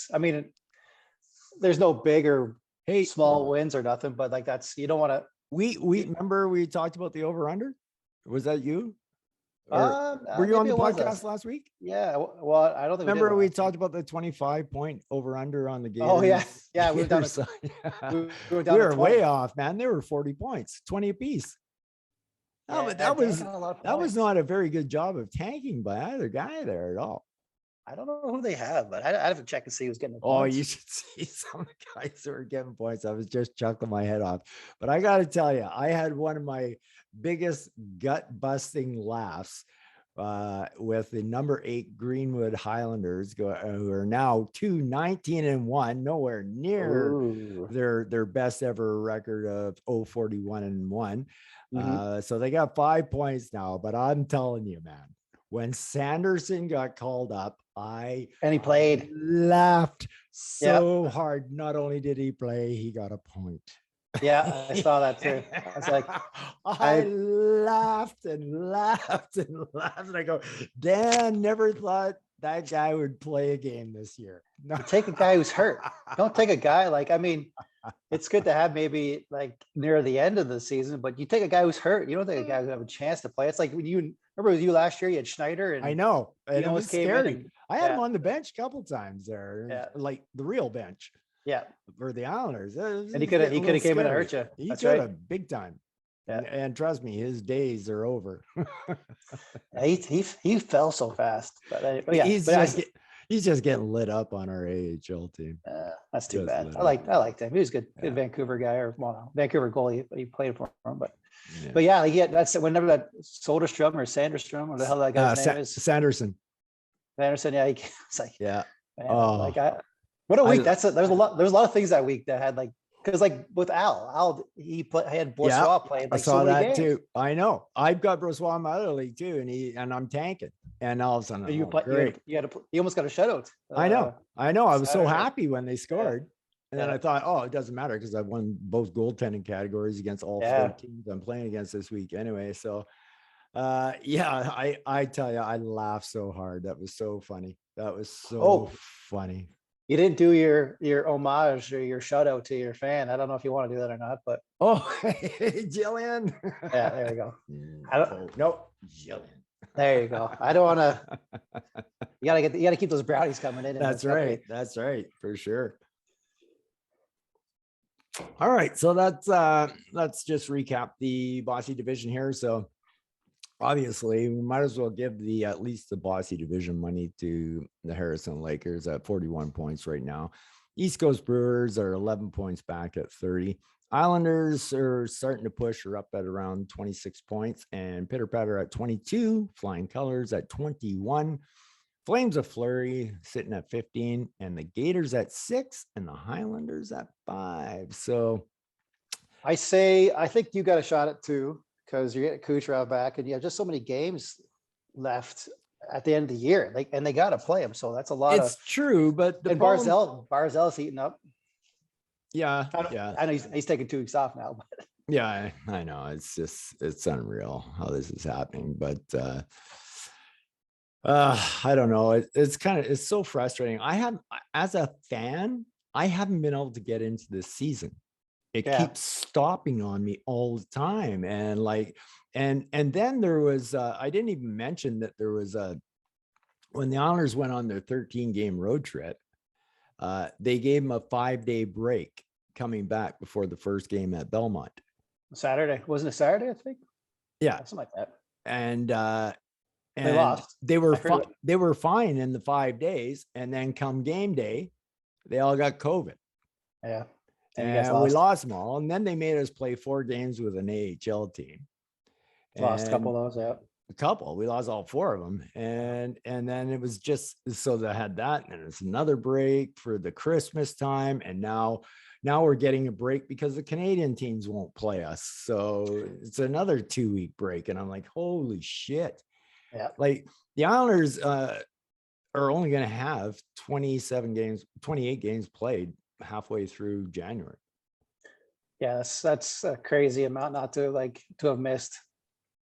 Speaker 1: There's no big or
Speaker 2: Hey,
Speaker 1: small wins or nothing, but like you don't want to.
Speaker 2: we remember we talked about the over under. Was that you? Or were you on the podcast last week?
Speaker 1: Yeah. Well, I don't think.
Speaker 2: Remember we
Speaker 1: we did
Speaker 2: talked about the 25-point over under on the game.
Speaker 1: Oh, yeah. Yeah, we were down
Speaker 2: Gators.
Speaker 1: last week.
Speaker 2: We
Speaker 1: were down to
Speaker 2: were
Speaker 1: 20.
Speaker 2: way off, man. They were 40 points, 20 apiece. No, but that was not a very good job of tanking by either guy there at all.
Speaker 1: I don't know who they have, but I have to check and see who's getting the
Speaker 2: Oh,
Speaker 1: points.
Speaker 2: you should see some of the guys who were getting points. I was just chuckling my head off. But I got to tell you, I had one of my biggest gut busting laughs with the number 8 Greenwood Highlanders, who are now 2-19-1, nowhere near
Speaker 1: Ooh.
Speaker 2: their best ever record of 0-41-1.
Speaker 1: Mhm.
Speaker 2: So they got 5 points now. But I'm telling you, man, when Sanderson got called up, I
Speaker 1: And he played.
Speaker 2: laughed so hard. Not only did he play, he got a point.
Speaker 1: Yeah, I saw that too. I was like,
Speaker 2: I laughed and laughed and laughed. And I go, Dan never thought that guy would play a game this year. No.
Speaker 1: you take a guy who's hurt. Don't take a guy it's good to have maybe like near the end of the season, but you take a guy who's hurt. You don't take a guy who have a chance to play. It's like when you remember with you last year, you had Schneider and
Speaker 2: I know. And it was
Speaker 1: almost came in
Speaker 2: scary.
Speaker 1: and-
Speaker 2: I had him
Speaker 1: yeah.
Speaker 2: on the bench a couple times there,
Speaker 1: Yeah.
Speaker 2: like the real bench
Speaker 1: yeah,
Speaker 2: for the Islanders.
Speaker 1: and he could have came in and hurt you.
Speaker 2: He
Speaker 1: That's
Speaker 2: could
Speaker 1: right.
Speaker 2: have big time.
Speaker 1: Yeah.
Speaker 2: And trust me, his days are over.
Speaker 1: Yeah, he fell so fast, but yeah,
Speaker 2: he's just getting lit up on our AHL team.
Speaker 1: that's too
Speaker 2: just
Speaker 1: bad.
Speaker 2: lit
Speaker 1: I liked him. He was good,
Speaker 2: Yeah.
Speaker 1: good Vancouver guy, or well, Vancouver goalie. He played for him, but
Speaker 2: Yeah.
Speaker 1: yeah, that's whenever that Soderstrom or Sanderstrom or the hell that guy's name is.
Speaker 2: Sanderson.
Speaker 1: Anderson, yeah, it's like,
Speaker 2: Yeah.
Speaker 1: man,
Speaker 2: Oh.
Speaker 1: like what a week. There's a lot of things that week that had like Because like with Al, he had
Speaker 2: Yeah,
Speaker 1: Bourgeois playing
Speaker 2: I
Speaker 1: like so
Speaker 2: saw
Speaker 1: many
Speaker 2: that
Speaker 1: games.
Speaker 2: too. I know. I've got Brossois in my other league too, and I'm tanking. And all of a sudden,
Speaker 1: You
Speaker 2: oh,
Speaker 1: put
Speaker 2: great.
Speaker 1: you almost got a shutout.
Speaker 2: I know. I know. I was so
Speaker 1: Saturday.
Speaker 2: happy when they scored. And then
Speaker 1: Yeah.
Speaker 2: I thought, oh, it doesn't matter because I've won both goaltending categories against all
Speaker 1: Yeah.
Speaker 2: 4 teams I'm playing against this week anyway. So yeah, I tell you, I laughed so hard. That was so funny. That was so funny.
Speaker 1: You didn't do your homage or your shout out to your fan. I don't know if you want to do that or not, but
Speaker 2: Oh, hey, Jillian.
Speaker 1: yeah, there you go. I don't-
Speaker 2: Oh, no, Jillian.
Speaker 1: There you go. I don't want to. You gotta keep those brownies coming in.
Speaker 2: That's right. That's right, for sure. All right, so let's just recap the Bossy division here. So obviously, we might as well give the at least the Bossy division money to the Harrison Lakers at 41 points right now. East Coast Brewers are 11 points back at 30. Islanders are starting to push, are up at around 26 points, and Pitter Patter at 22. Flying Colors at 21. Flames of Flurry sitting at 15, and the Gators at 6, and the Highlanders at 5. So
Speaker 1: I think you got a shot at 2 because you're getting Kucherov back, and you have just so many games left at the end of the year. And they got to play them, so that's a lot
Speaker 2: it's true, but the
Speaker 1: and
Speaker 2: problem,
Speaker 1: Barzell's heating up.
Speaker 2: yeah,
Speaker 1: I know he's taking 2 weeks off now, but
Speaker 2: yeah, I know. It's unreal how this is happening, but I don't know. It's so frustrating. As a fan, I haven't been able to get into this season. It keeps stopping on me all the time. And and then there was, I didn't even mention that there was when the Islanders went on their 13-game road trip, they gave them a 5-day break coming back before the first game at Belmont.
Speaker 1: Saturday, wasn't it Saturday? I think.
Speaker 2: Yeah.
Speaker 1: Something like that.
Speaker 2: And
Speaker 1: they lost.
Speaker 2: They were fine in the 5 days. And then come game day, they all got COVID.
Speaker 1: Yeah.
Speaker 2: And we lost them all. And then they made us play 4 games with an AHL team.
Speaker 1: Lost a couple of those, yeah.
Speaker 2: A couple. We lost all 4 of them. And then it was just so they had that. And it's another break for the Christmas time. And now we're getting a break because the Canadian teams won't play us. So it's another 2-week break. And I'm like, holy shit.
Speaker 1: Yeah.
Speaker 2: Like the Islanders are only going to have 28 games played halfway through January.
Speaker 1: Yeah, that's a crazy amount not to have missed.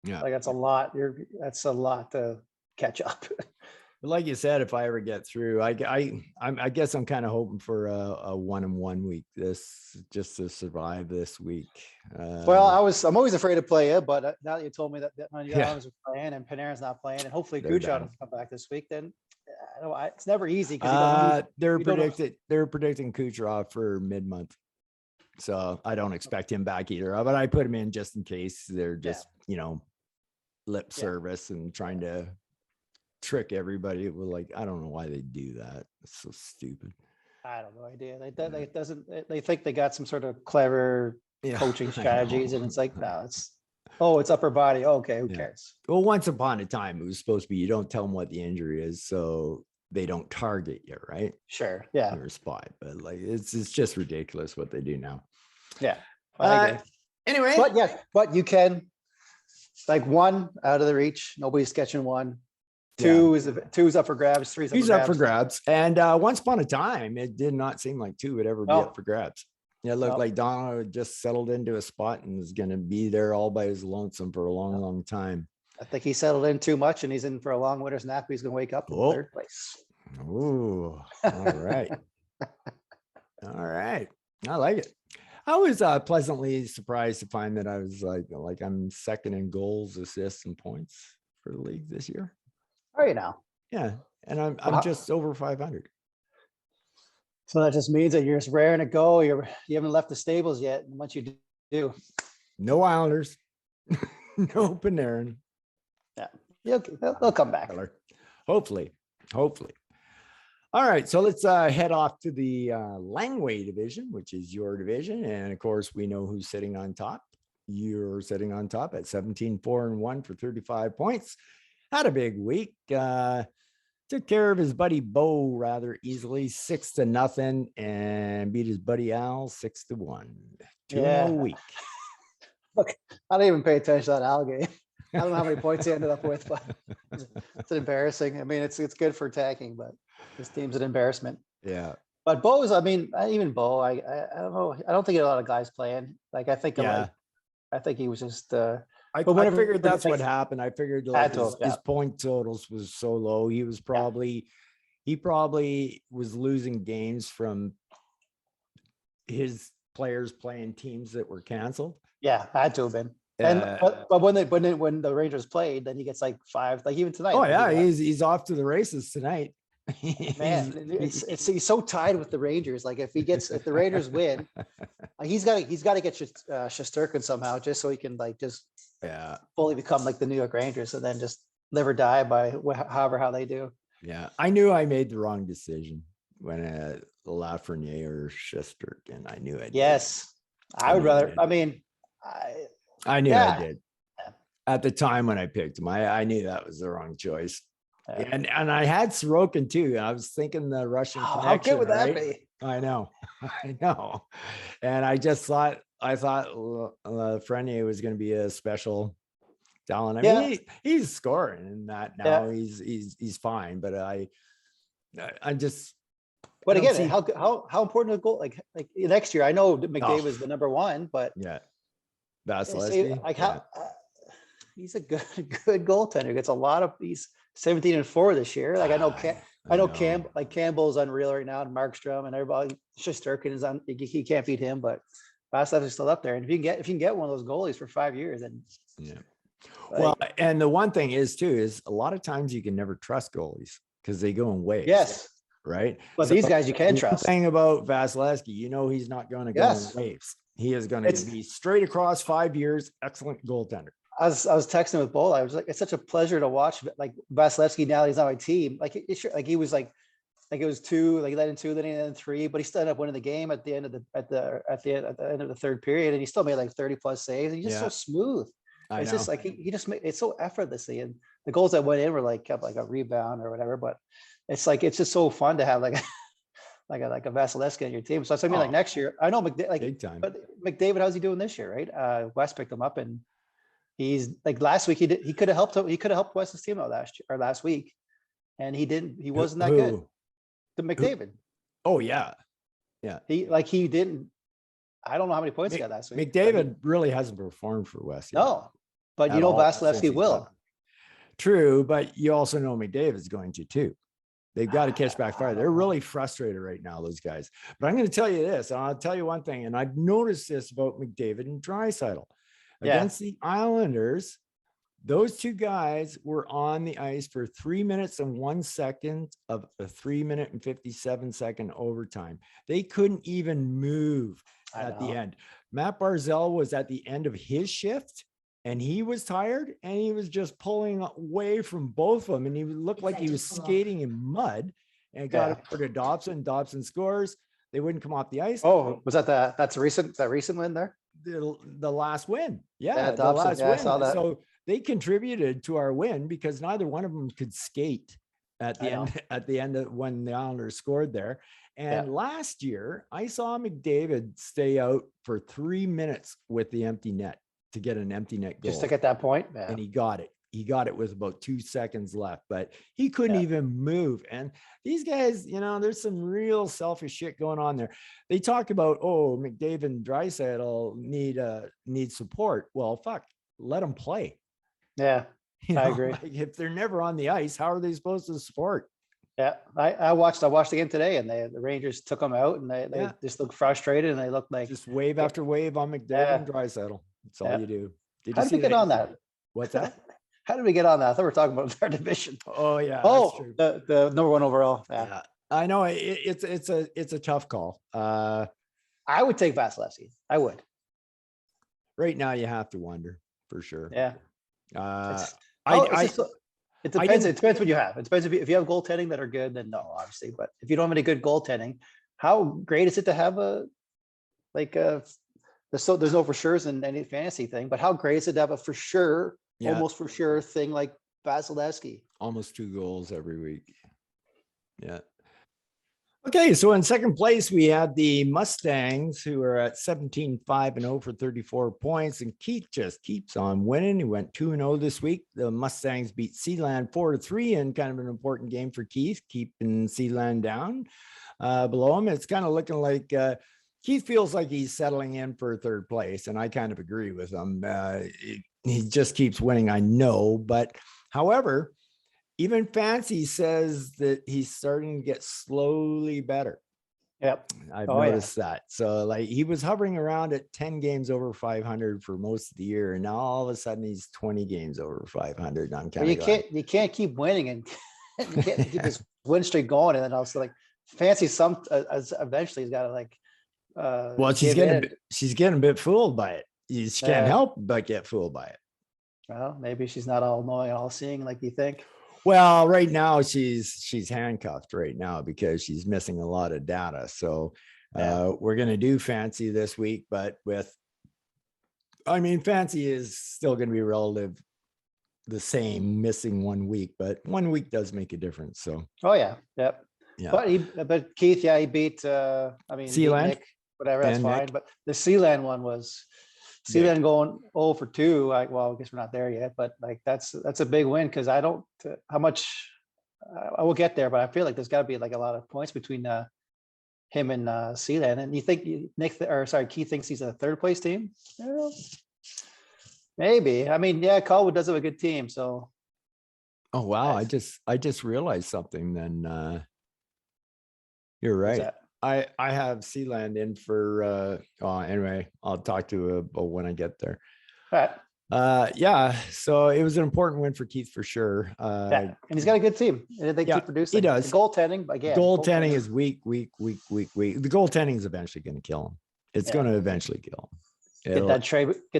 Speaker 2: Yeah.
Speaker 1: Like that's a lot. That's a lot to catch up.
Speaker 2: But like you said, if I ever get through, I guess I'm kind of hoping for a 1-1 week just to survive this week.
Speaker 1: Well, I'm always afraid to play it, but now that you told me that none of the Islanders are playing and Panarin's not playing, and hopefully Kucherov will come back this week, then it's never easy.
Speaker 2: They're predicting Kucherov for mid-month, so I don't expect him back either. But I put him in just in case they're just lip service and trying to trick everybody. With I don't know why they do that. It's so stupid.
Speaker 1: I have no idea. They think they got some sort of clever coaching strategies, and it's like, no, it's upper body. Okay, who cares?
Speaker 2: Well, once upon a time, it was supposed to be you don't tell them what the injury is, so they don't target you, right?
Speaker 1: Sure, yeah.
Speaker 2: Your spot, but it's just ridiculous what they do now.
Speaker 1: Yeah. Anyway, but you can 1 out of the reach. Nobody's catching 1. 2 is up for grabs. 3's
Speaker 2: up for grabs. And once upon a time, it did not seem like 2 would ever be up for grabs. It looked like Donald had just settled into a spot and was going to be there all by his lonesome for a long, long time.
Speaker 1: I think he settled in too much, and he's in for a long winter's nap. He's going to wake up in 3rd place.
Speaker 2: Oh, all right. All right. I like it. I was pleasantly surprised to find that I was like I'm 2nd in goals, assists, and points for the league this year.
Speaker 1: Are you now?
Speaker 2: Yeah, and I'm just over 500.
Speaker 1: So that just means that you're just raring to go. You haven't left the stables yet. And once you do,
Speaker 2: no Islanders, no Panarin.
Speaker 1: Yeah, they'll come back.
Speaker 2: Hopefully. All right, so let's head off to the Langway division, which is your division, and of course we know who's sitting on top. You're sitting on top at 17-4-1 for 35 points. Had a big week. took care of his buddy Bo rather easily, 6-0, and beat his buddy Al 6-1. 2-0
Speaker 1: Yeah.
Speaker 2: week.
Speaker 1: Look, I didn't even pay attention to that Al game. I don't know how many points he ended up with, but it's embarrassing. I mean, it's good for attacking, but this team's an embarrassment.
Speaker 2: Yeah.
Speaker 1: But Bo's, I mean, even Bo, I don't know. I don't think a lot of guys playing. Like I think
Speaker 2: Yeah.
Speaker 1: I think he was just
Speaker 2: I
Speaker 1: But whenever-
Speaker 2: figured that's what
Speaker 1: like-
Speaker 2: happened. I figured
Speaker 1: Had
Speaker 2: like
Speaker 1: to
Speaker 2: his,
Speaker 1: have, yeah.
Speaker 2: his point totals was so low. He was probably he probably was losing games from his players playing teams that were canceled.
Speaker 1: yeah, had to have been. And
Speaker 2: Uh,
Speaker 1: but when the Rangers played, then he gets like 5, like even tonight.
Speaker 2: oh
Speaker 1: like, he
Speaker 2: yeah,
Speaker 1: got-
Speaker 2: he's off to the races tonight.
Speaker 1: man, it's he's so tied with the Rangers. Like if the Rangers win, he's got to get Shesterkin somehow, just so he can like just
Speaker 2: yeah,
Speaker 1: fully become like the New York Rangers, and then just live or die by how they do.
Speaker 2: yeah. I knew I made the wrong decision when Lafreniere or Shesterkin. I knew I did.
Speaker 1: Yes, I
Speaker 2: I
Speaker 1: would
Speaker 2: knew I
Speaker 1: rather.
Speaker 2: did.
Speaker 1: I mean,
Speaker 2: I knew
Speaker 1: Yeah.
Speaker 2: I did. At the time when I picked him, I knew that was the wrong choice.
Speaker 1: Yeah.
Speaker 2: And I had Sorokin too. I was thinking the Russian
Speaker 1: how
Speaker 2: connection.
Speaker 1: good would that
Speaker 2: right?
Speaker 1: be?
Speaker 2: I know, I know. And I thought Frenier was going to be a special talent. I
Speaker 1: Yeah.
Speaker 2: mean, he's scoring in that now. He's fine, but I just.
Speaker 1: But
Speaker 2: I don't
Speaker 1: again,
Speaker 2: see-
Speaker 1: how important a goal? Like next year, I know that McDavid is the number one, but
Speaker 2: Yeah.
Speaker 1: see,
Speaker 2: Vasilevsky.
Speaker 1: like
Speaker 2: yeah.
Speaker 1: how he's a good goaltender. Gets a lot of he's 17-4 this year. Like I know Campbell's unreal right now, and Markstrom and everybody. Shesterkin is on. He can't beat him, but Vasilevsky's still up there. And if you can get one of those goalies for 5 years, then
Speaker 2: Yeah.
Speaker 1: like,
Speaker 2: Well, and the one thing is too, is a lot of times you can never trust goalies because they go in waves.
Speaker 1: yes,
Speaker 2: Right.
Speaker 1: but
Speaker 2: So
Speaker 1: these guys you can
Speaker 2: the
Speaker 1: trust.
Speaker 2: thing about Vasilevsky, he's not going to go
Speaker 1: Yes.
Speaker 2: in waves. He is going to
Speaker 1: It's-
Speaker 2: be straight across 5 years, excellent goaltender.
Speaker 1: I was texting with Bola. I was like, it's such a pleasure to watch. Like Vasilevsky now, he's on my team. Like he was like it was 2, like he led in 2, then he led in 3, but he still ended up winning the game at the end of the end of the third period, and he still made like 30+ saves. And he's just so
Speaker 2: Yeah.
Speaker 1: smooth.
Speaker 2: I
Speaker 1: It's
Speaker 2: know.
Speaker 1: just like he just made it's so effortlessly, and the goals that went in were like kept like a rebound or whatever. But it's just so fun to have like like a Vasilevsky on your team. So I mean, like
Speaker 2: Oh.
Speaker 1: next year, I know
Speaker 2: Big time.
Speaker 1: but McDavid, how's he doing this year, right? Wes picked him up, and he's like last week he could have helped Wes's team out last week, and he didn't. He wasn't that good.
Speaker 2: Who?
Speaker 1: The McDavid,
Speaker 2: Oh yeah.
Speaker 1: he didn't. I don't know how many points he got last week. but he-
Speaker 2: McDavid really hasn't performed for West. yet
Speaker 1: no, but
Speaker 2: at
Speaker 1: you know
Speaker 2: all since
Speaker 1: Vasilevsky
Speaker 2: he's
Speaker 1: will.
Speaker 2: left. True, but you also know McDavid's going to too. They've got to catch back fire. They're really frustrated right now, those guys. But I'm going to tell you this, and I'll tell you one thing, and I've noticed this about McDavid and Draisaitl.
Speaker 1: Yeah.
Speaker 2: Against the Islanders, those two guys were on the ice for 3 minutes and 1 second of a 3-minute and 57-second overtime. They couldn't even move
Speaker 1: I
Speaker 2: at the
Speaker 1: know.
Speaker 2: end. Matt Barzell was at the end of his shift and he was tired and he was just pulling away from both of them. And he looked like he was skating in mud and got
Speaker 1: Yeah.
Speaker 2: it over to Dobson. Dobson scores. They wouldn't come off the ice.
Speaker 1: Oh, was that's recent win there?
Speaker 2: The last win. Yeah,
Speaker 1: Yeah,
Speaker 2: the
Speaker 1: Dobson.
Speaker 2: last
Speaker 1: Yeah, I
Speaker 2: win.
Speaker 1: saw that.
Speaker 2: So they contributed to our win because neither one of them could skate at the
Speaker 1: I know.
Speaker 2: end at the end of when the Islanders scored there. And last year I saw McDavid stay out for 3 minutes with the empty net to get an empty net goal.
Speaker 1: Just to get that point. Yeah.
Speaker 2: And he got it. He got it with about 2 seconds left, but he couldn't
Speaker 1: Yeah.
Speaker 2: even move. And these guys, there's some real selfish shit going on there. They talk about, oh, McDavid and Draisaitl need support. Well, fuck, let them play.
Speaker 1: Yeah. I agree.
Speaker 2: Like, if they're never on the ice, how are they supposed to support?
Speaker 1: Yeah. I watched the game today, and the Rangers took them out, and they
Speaker 2: Yeah.
Speaker 1: just looked frustrated, and they looked like,
Speaker 2: Just wave after wave on McDavid
Speaker 1: Yeah.
Speaker 2: and Draisaitl. That's all
Speaker 1: Yeah.
Speaker 2: you do.
Speaker 1: how did we get on that?
Speaker 2: What's that?
Speaker 1: How did we get on that? I thought we were talking about our division.
Speaker 2: Oh yeah. that's
Speaker 1: Oh,
Speaker 2: true.
Speaker 1: the number one overall. Yeah.
Speaker 2: Yeah. I know it's a tough call.
Speaker 1: I would take Vasilevsky. I would.
Speaker 2: Right now you have to wonder for sure.
Speaker 1: Yeah.
Speaker 2: Uh,
Speaker 1: It's just- it
Speaker 2: I
Speaker 1: depends.
Speaker 2: didn't-
Speaker 1: It depends what you have. It depends if you have goaltending that are good, then no, obviously. But if you don't have any good goaltending, how great is it to have there's no for sure's in any fantasy thing, but how great is it to have a for sure,
Speaker 2: Yeah.
Speaker 1: almost for sure thing like Vasilevsky?
Speaker 2: almost 2 goals every week. Yeah. Okay, so in second place, we had the Mustangs, who are at 17-5-0 for 34 points. And Keith just keeps on winning. He went 2-0 this week. The Mustangs beat Sealand 4-3 in kind of an important game for Keith, keeping Sealand down below him. It's kind of looking like Keith feels like he's settling in for third place, and I kind of agree with him. He just keeps winning, I know. But however, even Fancy says that he's starting to get slowly better.
Speaker 1: Yep.
Speaker 2: I've
Speaker 1: Oh, yeah.
Speaker 2: noticed that. So like he was hovering around at 10 games over 500 for most of the year. And now all of a sudden he's 20 games over 500. I'm
Speaker 1: But
Speaker 2: kind of
Speaker 1: you can't keep winning and you can't keep this win streak going. And then also like Fancy eventually he's got to like
Speaker 2: well, she's
Speaker 1: give
Speaker 2: getting
Speaker 1: in.
Speaker 2: she's getting a bit fooled by it. She can't
Speaker 1: Yeah.
Speaker 2: help but get fooled by it.
Speaker 1: Well, maybe she's not all knowing, all seeing like you think.
Speaker 2: Well, right now she's handcuffed right now because she's missing a lot of data. So we're going to do Fancy this week, but Fancy is still going to be relative the same, missing 1 week, but 1 week does make a difference. So
Speaker 1: Oh yeah. Yep.
Speaker 2: yeah.
Speaker 1: But Keith, yeah, he beat
Speaker 2: Sealand
Speaker 1: Nick, whatever, that's
Speaker 2: and
Speaker 1: fine.
Speaker 2: Nick.
Speaker 1: But the Sealand one was Sealand going 0 for 2. Like, well, I guess we're not there yet, but like that's a big win because I don't how much I will get there, but I feel like there's got to be like a lot of points between him and Sealand. And you think Keith thinks he's a third place team? Well, maybe. I mean, yeah, Colwood does have a good team, so.
Speaker 2: Oh wow, I just realized something then. You're
Speaker 1: What's
Speaker 2: right.
Speaker 1: that?
Speaker 2: I have Sealand in for anyway, I'll talk to you about when I get there.
Speaker 1: All right.
Speaker 2: Yeah, so it was an important win for Keith for sure.
Speaker 1: Yeah, and he's got a good team. And they
Speaker 2: yeah,
Speaker 1: keep producing.
Speaker 2: he does.
Speaker 1: The goaltending, again.
Speaker 2: Goaltending is weak. The goaltending is eventually going to kill him. It's going to eventually kill him.
Speaker 1: Get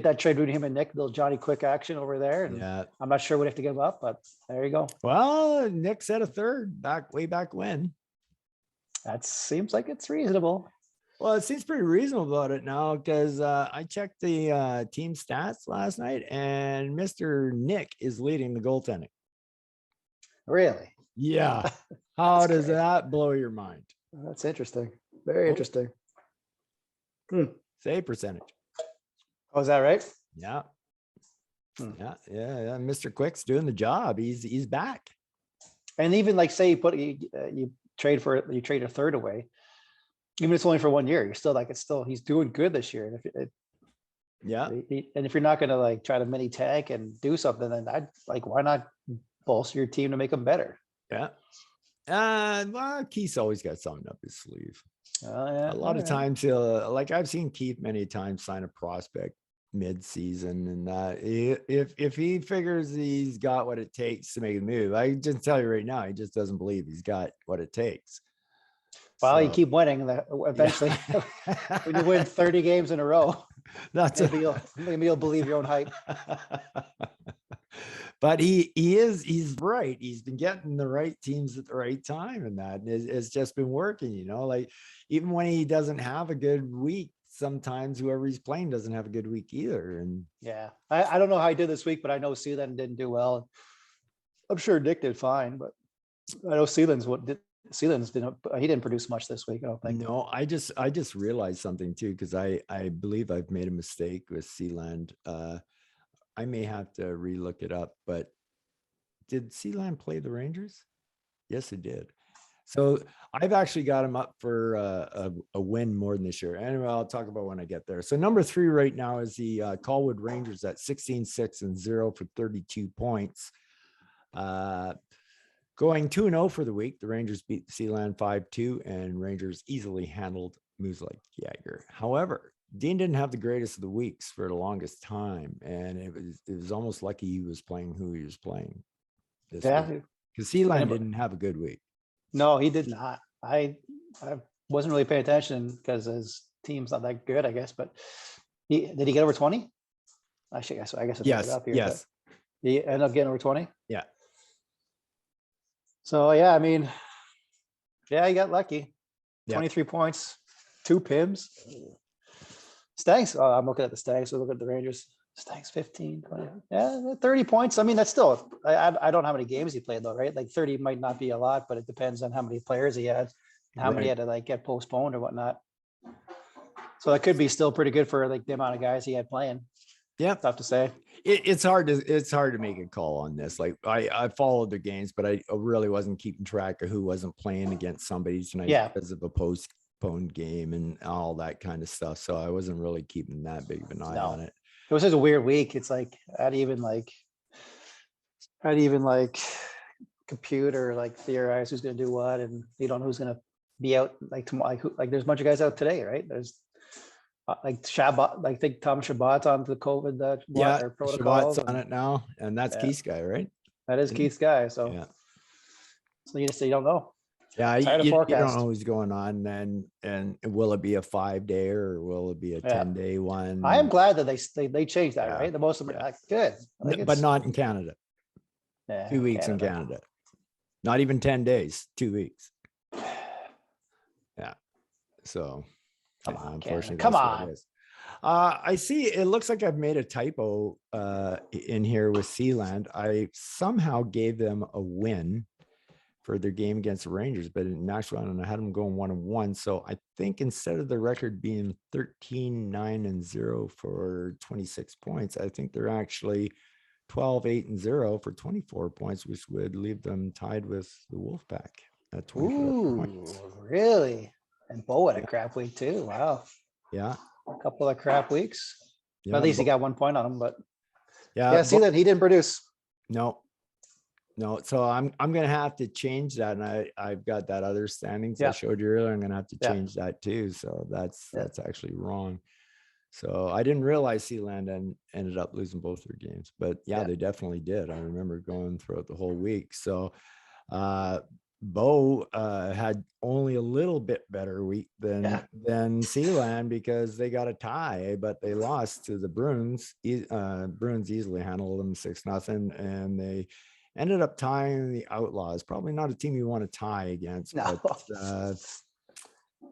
Speaker 1: that trade between him and Nick, little Johnny Quick action over there. And
Speaker 2: yeah,
Speaker 1: I'm not sure what have to give up, but there you go.
Speaker 2: well, Nick said a third way back when.
Speaker 1: That seems like it's reasonable.
Speaker 2: Well, it seems pretty reasonable about it now because I checked the team stats last night and Mr. Nick is leading the goaltending.
Speaker 1: Really?
Speaker 2: Yeah. How does
Speaker 1: great.
Speaker 2: that blow your mind?
Speaker 1: That's interesting. Very interesting.
Speaker 2: Save percentage.
Speaker 1: Oh, is that right?
Speaker 2: Yeah. Yeah. Mr. Quick's doing the job. He's back.
Speaker 1: And even like say you trade a third away, even if it's only for 1 year, you're still like he's doing good this year. And if you're not going to like try to mini tank and do something, then I'd like why not bolster your team to make them better?
Speaker 2: Yeah. Well, Keith's always got something up his sleeve.
Speaker 1: Yeah,
Speaker 2: a lot of times I've seen Keith many times sign a prospect mid-season, and if he figures he's got what it takes to make a move, I can just tell you right now, he just doesn't believe he's got what it takes.
Speaker 1: Well, you keep winning. Eventually, when you win 30 games in a row, maybe you'll believe your own hype.
Speaker 2: But he's right. He's been getting the right teams at the right time, and that it's just been working. Like even when he doesn't have a good week, sometimes whoever he's playing doesn't have a good week either. And
Speaker 1: yeah, I don't know how he did this week, but I know Sealand didn't do well. I'm sure Nick did fine, but I know Sealand's he didn't produce much this week, I don't think.
Speaker 2: No, I just realized something too, because I believe I've made a mistake with Sealand. I may have to relook it up, but did Sealand play the Rangers? Yes, it did. So I've actually got him up for a win more than this year. Anyway, I'll talk about when I get there. So number 3 right now is the Colwood Rangers at 16-6-0 for 32 points. Going 2-0 for the week, the Rangers beat Sealand 5-2, and Rangers easily handled Moose Lake Jagger. However, Dean didn't have the greatest of the weeks for the longest time, and it was almost lucky he was playing who he was playing this week, because Sealand didn't have a good week.
Speaker 1: No, he did not. I wasn't really paying attention because his team's not that good, I guess. But did he get over 20? I guess I
Speaker 2: yes,
Speaker 1: it up here.
Speaker 2: Yes.
Speaker 1: He ended up getting over 20.
Speaker 2: Yeah.
Speaker 1: So yeah, I mean, yeah, he got lucky. 23 points, 2 PIMs. Stags. Oh, I'm looking at the Stags. So look at the Rangers. Thanks 15, 20. Yeah, 30 points. I mean, that's still, I don't know how many games he played though, right? Like 30 might not be a lot, but it depends on how many players he had, and how many
Speaker 2: Right.
Speaker 1: had to like get postponed or whatnot. So that could be still pretty good for like the amount of guys he had playing.
Speaker 2: Yeah.
Speaker 1: Tough to say.
Speaker 2: It's hard to make a call on this. Like I followed the games, but I really wasn't keeping track of who wasn't playing against somebody tonight
Speaker 1: Yeah.
Speaker 2: because of a postponed game and all that kind of stuff. So I wasn't really keeping that big of an eye
Speaker 1: No.
Speaker 2: on it.
Speaker 1: It was just a weird week. It's like, I'd even compute or like theorize who's gonna do what, and you don't know who's gonna be out like tomorrow. Like there's a bunch of guys out today, right? There's like Shabbat, I think Tom Shabbat's on the COVID
Speaker 2: Yeah,
Speaker 1: or protocols.
Speaker 2: Shabbat's on it now, and that's
Speaker 1: Yeah.
Speaker 2: Keith's guy, right?
Speaker 1: That is Keith's guy. So,
Speaker 2: Yeah.
Speaker 1: so you just, you don't know.
Speaker 2: Yeah,
Speaker 1: It's hard to
Speaker 2: you don't
Speaker 1: forecast.
Speaker 2: know what's going on, and will it be a 5-day or will it be a
Speaker 1: Yeah.
Speaker 2: 10-day one?
Speaker 1: I am glad that they changed that,
Speaker 2: Yeah.
Speaker 1: right? The most of them,
Speaker 2: Yeah.
Speaker 1: like, good. Like,
Speaker 2: But
Speaker 1: it's-
Speaker 2: not in Canada.
Speaker 1: yeah,
Speaker 2: 2 weeks in Canada. Not even 10 days, 2 weeks. Yeah. So
Speaker 1: Come
Speaker 2: yeah,
Speaker 1: on,
Speaker 2: unfortunately,
Speaker 1: Canada. Come
Speaker 2: that's what
Speaker 1: on.
Speaker 2: it is. I see it looks like I've made a typo in here with Sealand. I somehow gave them a win for their game against the Rangers, but in actuality, I had them going 1-1. So I think instead of the record being 13-9-0 for 26 points, I think they're actually 12-8-0 for 24 points, which would leave them tied with the Wolfpack at 24 points.
Speaker 1: Ooh, really? And Bo had a crap week too. Wow.
Speaker 2: Yeah.
Speaker 1: A couple of crap weeks.
Speaker 2: Yeah.
Speaker 1: But at least he
Speaker 2: Bo-
Speaker 1: got 1 point on him. But
Speaker 2: yeah.
Speaker 1: yeah, see that he didn't produce.
Speaker 2: No. So I'm gonna have to change that, and I've got that other standings I
Speaker 1: Yeah.
Speaker 2: showed you earlier. I'm gonna have to
Speaker 1: Yeah.
Speaker 2: change that too. So that's
Speaker 1: Yeah.
Speaker 2: actually wrong. So I didn't realize Sealand ended up losing both their games, but yeah,
Speaker 1: Yeah.
Speaker 2: they definitely did. I remember going throughout the whole week. So Bo had only a little bit better week
Speaker 1: Yeah.
Speaker 2: than Sealand because they got a tie, but they lost to the Bruins. Bruins easily handled them 6-0, and they ended up tying the Outlaws. Probably not a team you want to tie against,
Speaker 1: No.
Speaker 2: but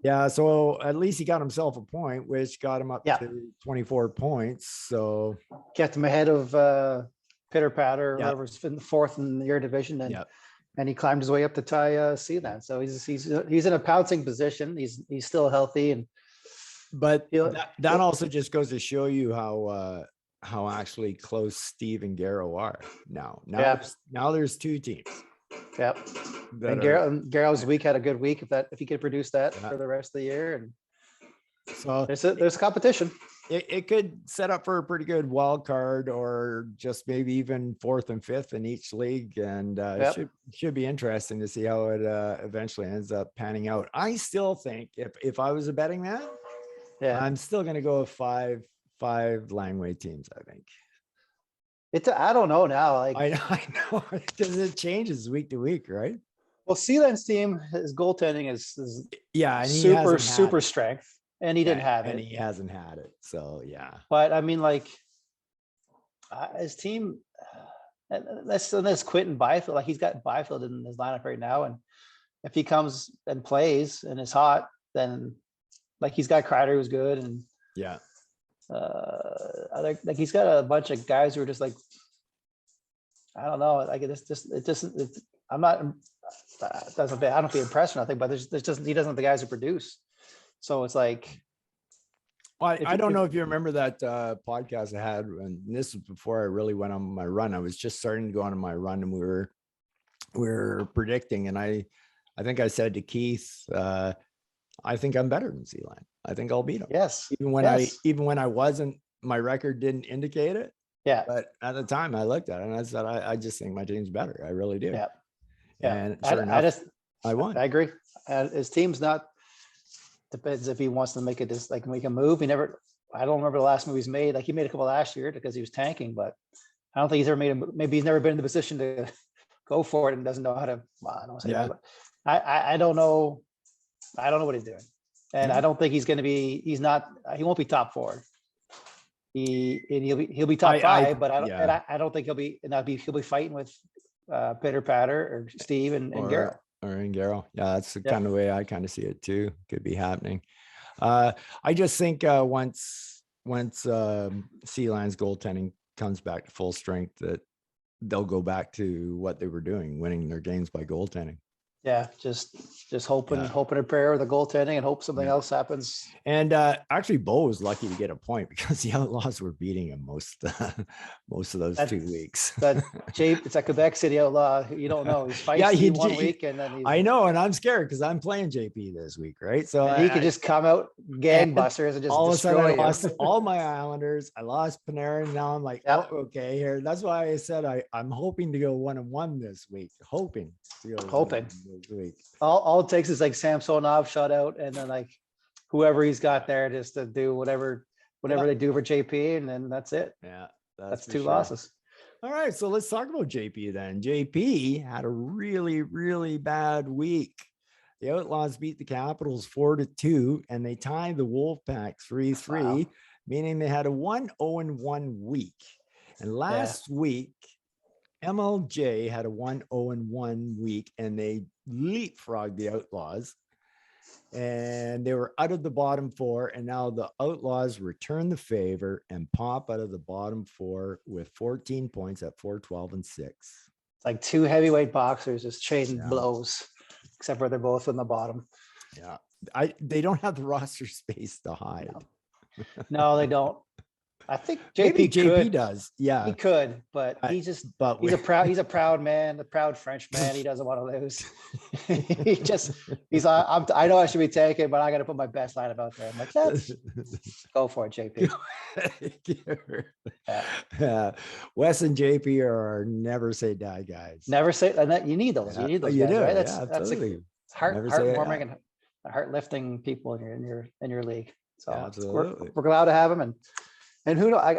Speaker 2: yeah, so at least he got himself a point, which got him up
Speaker 1: Yeah.
Speaker 2: to 24 points. So
Speaker 1: Kept him ahead of Pitter Patter,
Speaker 2: Yeah.
Speaker 1: whoever's in the fourth in your division, and
Speaker 2: yeah,
Speaker 1: and he climbed his way up to tie Sealand. So he's in a pouncing position. He's still healthy, and
Speaker 2: but
Speaker 1: He'll-
Speaker 2: that also just goes to show you how actually close Steve and Garrow are now.
Speaker 1: Yeah.
Speaker 2: Now there's two teams.
Speaker 1: yeah.
Speaker 2: that
Speaker 1: And
Speaker 2: are-
Speaker 1: Garrow's week had a good week. If he could produce that
Speaker 2: Yeah.
Speaker 1: for the rest of the year, and
Speaker 2: so
Speaker 1: there's competition.
Speaker 2: it could set up for a pretty good wild card, or just maybe even fourth and fifth in each league, and
Speaker 1: Yep.
Speaker 2: it should be interesting to see how it eventually ends up panning out. I still think if I was a betting man,
Speaker 1: Yeah,
Speaker 2: I'm still going to go with five Langway teams. I think
Speaker 1: I don't know now. Like,
Speaker 2: I know because it changes week to week, right?
Speaker 1: well, Sealand's team, his goaltending is
Speaker 2: Yeah, and he
Speaker 1: super
Speaker 2: hasn't had
Speaker 1: super
Speaker 2: it.
Speaker 1: strength, and he didn't
Speaker 2: Yeah,
Speaker 1: have
Speaker 2: and
Speaker 1: it.
Speaker 2: he hasn't had it. So yeah,
Speaker 1: But I mean, like, his team, that's Quentin Byfield. Like, he's got Byfield in his lineup right now, and if he comes and plays and is hot, then like he's got Kreider who's good, and
Speaker 2: yeah.
Speaker 1: like he's got a bunch of guys who are just like, I don't know, like I'm not, doesn't I don't be impressed or nothing, but there's just he doesn't have the guys who produce. So it's like,
Speaker 2: Well,
Speaker 1: If
Speaker 2: I
Speaker 1: you-
Speaker 2: don't
Speaker 1: if-
Speaker 2: know if you remember that podcast I had, and this was before I really went on my run. I was just starting to go on my run, and we were predicting, and I think I said to Keith, I think I'm better than Sealand. I think I'll beat him.
Speaker 1: yes,
Speaker 2: Even when
Speaker 1: yes.
Speaker 2: I wasn't, my record didn't indicate it.
Speaker 1: Yeah,
Speaker 2: But at the time I looked at it and I said, I just think my team's better. I really do.
Speaker 1: yeah, yeah.
Speaker 2: And sure
Speaker 1: I
Speaker 2: enough,
Speaker 1: just,
Speaker 2: I won.
Speaker 1: I agree. His team's not, depends if he wants to make it like make a move. I don't remember the last move he's made. Like he made a couple last year because he was tanking, but I don't think he's ever made maybe he's never been in the position to go for it and doesn't know how to, well, I don't want to say
Speaker 2: Yeah.
Speaker 1: that, but I don't know. I don't know what he's doing. And
Speaker 2: Yeah.
Speaker 1: I don't think he won't be top four. He'll be top five, but I don't think he'll be fighting with Pitter Patter or Steve and Garrett.
Speaker 2: Or in Garrow. Yeah, that's the kind of way I kind of see it too. Could be happening. I just think once Sea Lions goaltending comes back to full strength, that they'll go back to what they were doing, winning their games by goaltending.
Speaker 1: Yeah, just hoping,
Speaker 2: Yeah.
Speaker 1: hoping a prayer with the goaltending and hope something
Speaker 2: Yeah.
Speaker 1: else happens.
Speaker 2: And actually, Bo was lucky to get a point because the Outlaws were beating him most of those
Speaker 1: That-
Speaker 2: 2 weeks.
Speaker 1: It's a Quebec City outlaw. You don't know. He's feisty
Speaker 2: Yeah, he-
Speaker 1: one
Speaker 2: he-
Speaker 1: week, and then
Speaker 2: I know, and I'm scared because I'm playing JP this week, right? So
Speaker 1: and he could
Speaker 2: I-
Speaker 1: just come out gangbusters and just
Speaker 2: all of a sudden
Speaker 1: destroy
Speaker 2: I
Speaker 1: you.
Speaker 2: lost all my Islanders. I lost Panarin. Now I'm like,
Speaker 1: Yep.
Speaker 2: oh, okay, here. That's why I said I'm hoping to go 1-1 this week. Hoping to go
Speaker 1: Hoping.
Speaker 2: 1-1 this week.
Speaker 1: All it takes is like Samsonov shutout, and then like whoever he's got there just to do whatever they do for JP, and then that's it.
Speaker 2: Yeah,
Speaker 1: That's
Speaker 2: for
Speaker 1: 2
Speaker 2: sure.
Speaker 1: losses.
Speaker 2: All right, so let's talk about JP then. JP had a really, really bad week. The Outlaws beat the Capitals 4-2, and they tied the Wolfpack 3-3,
Speaker 1: Wow.
Speaker 2: meaning they had a 1-0-1 week. And last week, MLJ had a 1-0-1 week, and they leapfrogged the Outlaws. And they were out of the bottom 4, and now the Outlaws return the favor and pop out of the bottom 4 with 14 points at 4-12-6.
Speaker 1: It's like 2 heavyweight boxers just trading
Speaker 2: Yeah.
Speaker 1: blows, except for they're both in the bottom.
Speaker 2: Yeah, they don't have the roster space to hide.
Speaker 1: No, they don't. I think
Speaker 2: Maybe
Speaker 1: JP
Speaker 2: JP
Speaker 1: could.
Speaker 2: does. Yeah,
Speaker 1: He could, but
Speaker 2: I-
Speaker 1: he's
Speaker 2: but
Speaker 1: a proud man, a proud French man. He doesn't want to lose. I know I should be taking, but I got to put my best lineup out there. I'm like, let's go for it, JP. Yeah.
Speaker 2: Yeah. Wes and JP are never say die guys.
Speaker 1: Never say, and that you need those.
Speaker 2: Yeah.
Speaker 1: You need those
Speaker 2: You
Speaker 1: guys,
Speaker 2: do.
Speaker 1: right?
Speaker 2: Yeah,
Speaker 1: That's a
Speaker 2: absolutely. Never say
Speaker 1: heartwarming and heart lifting people in your league. So
Speaker 2: Yeah, absolutely.
Speaker 1: we're glad to have him, and who knows?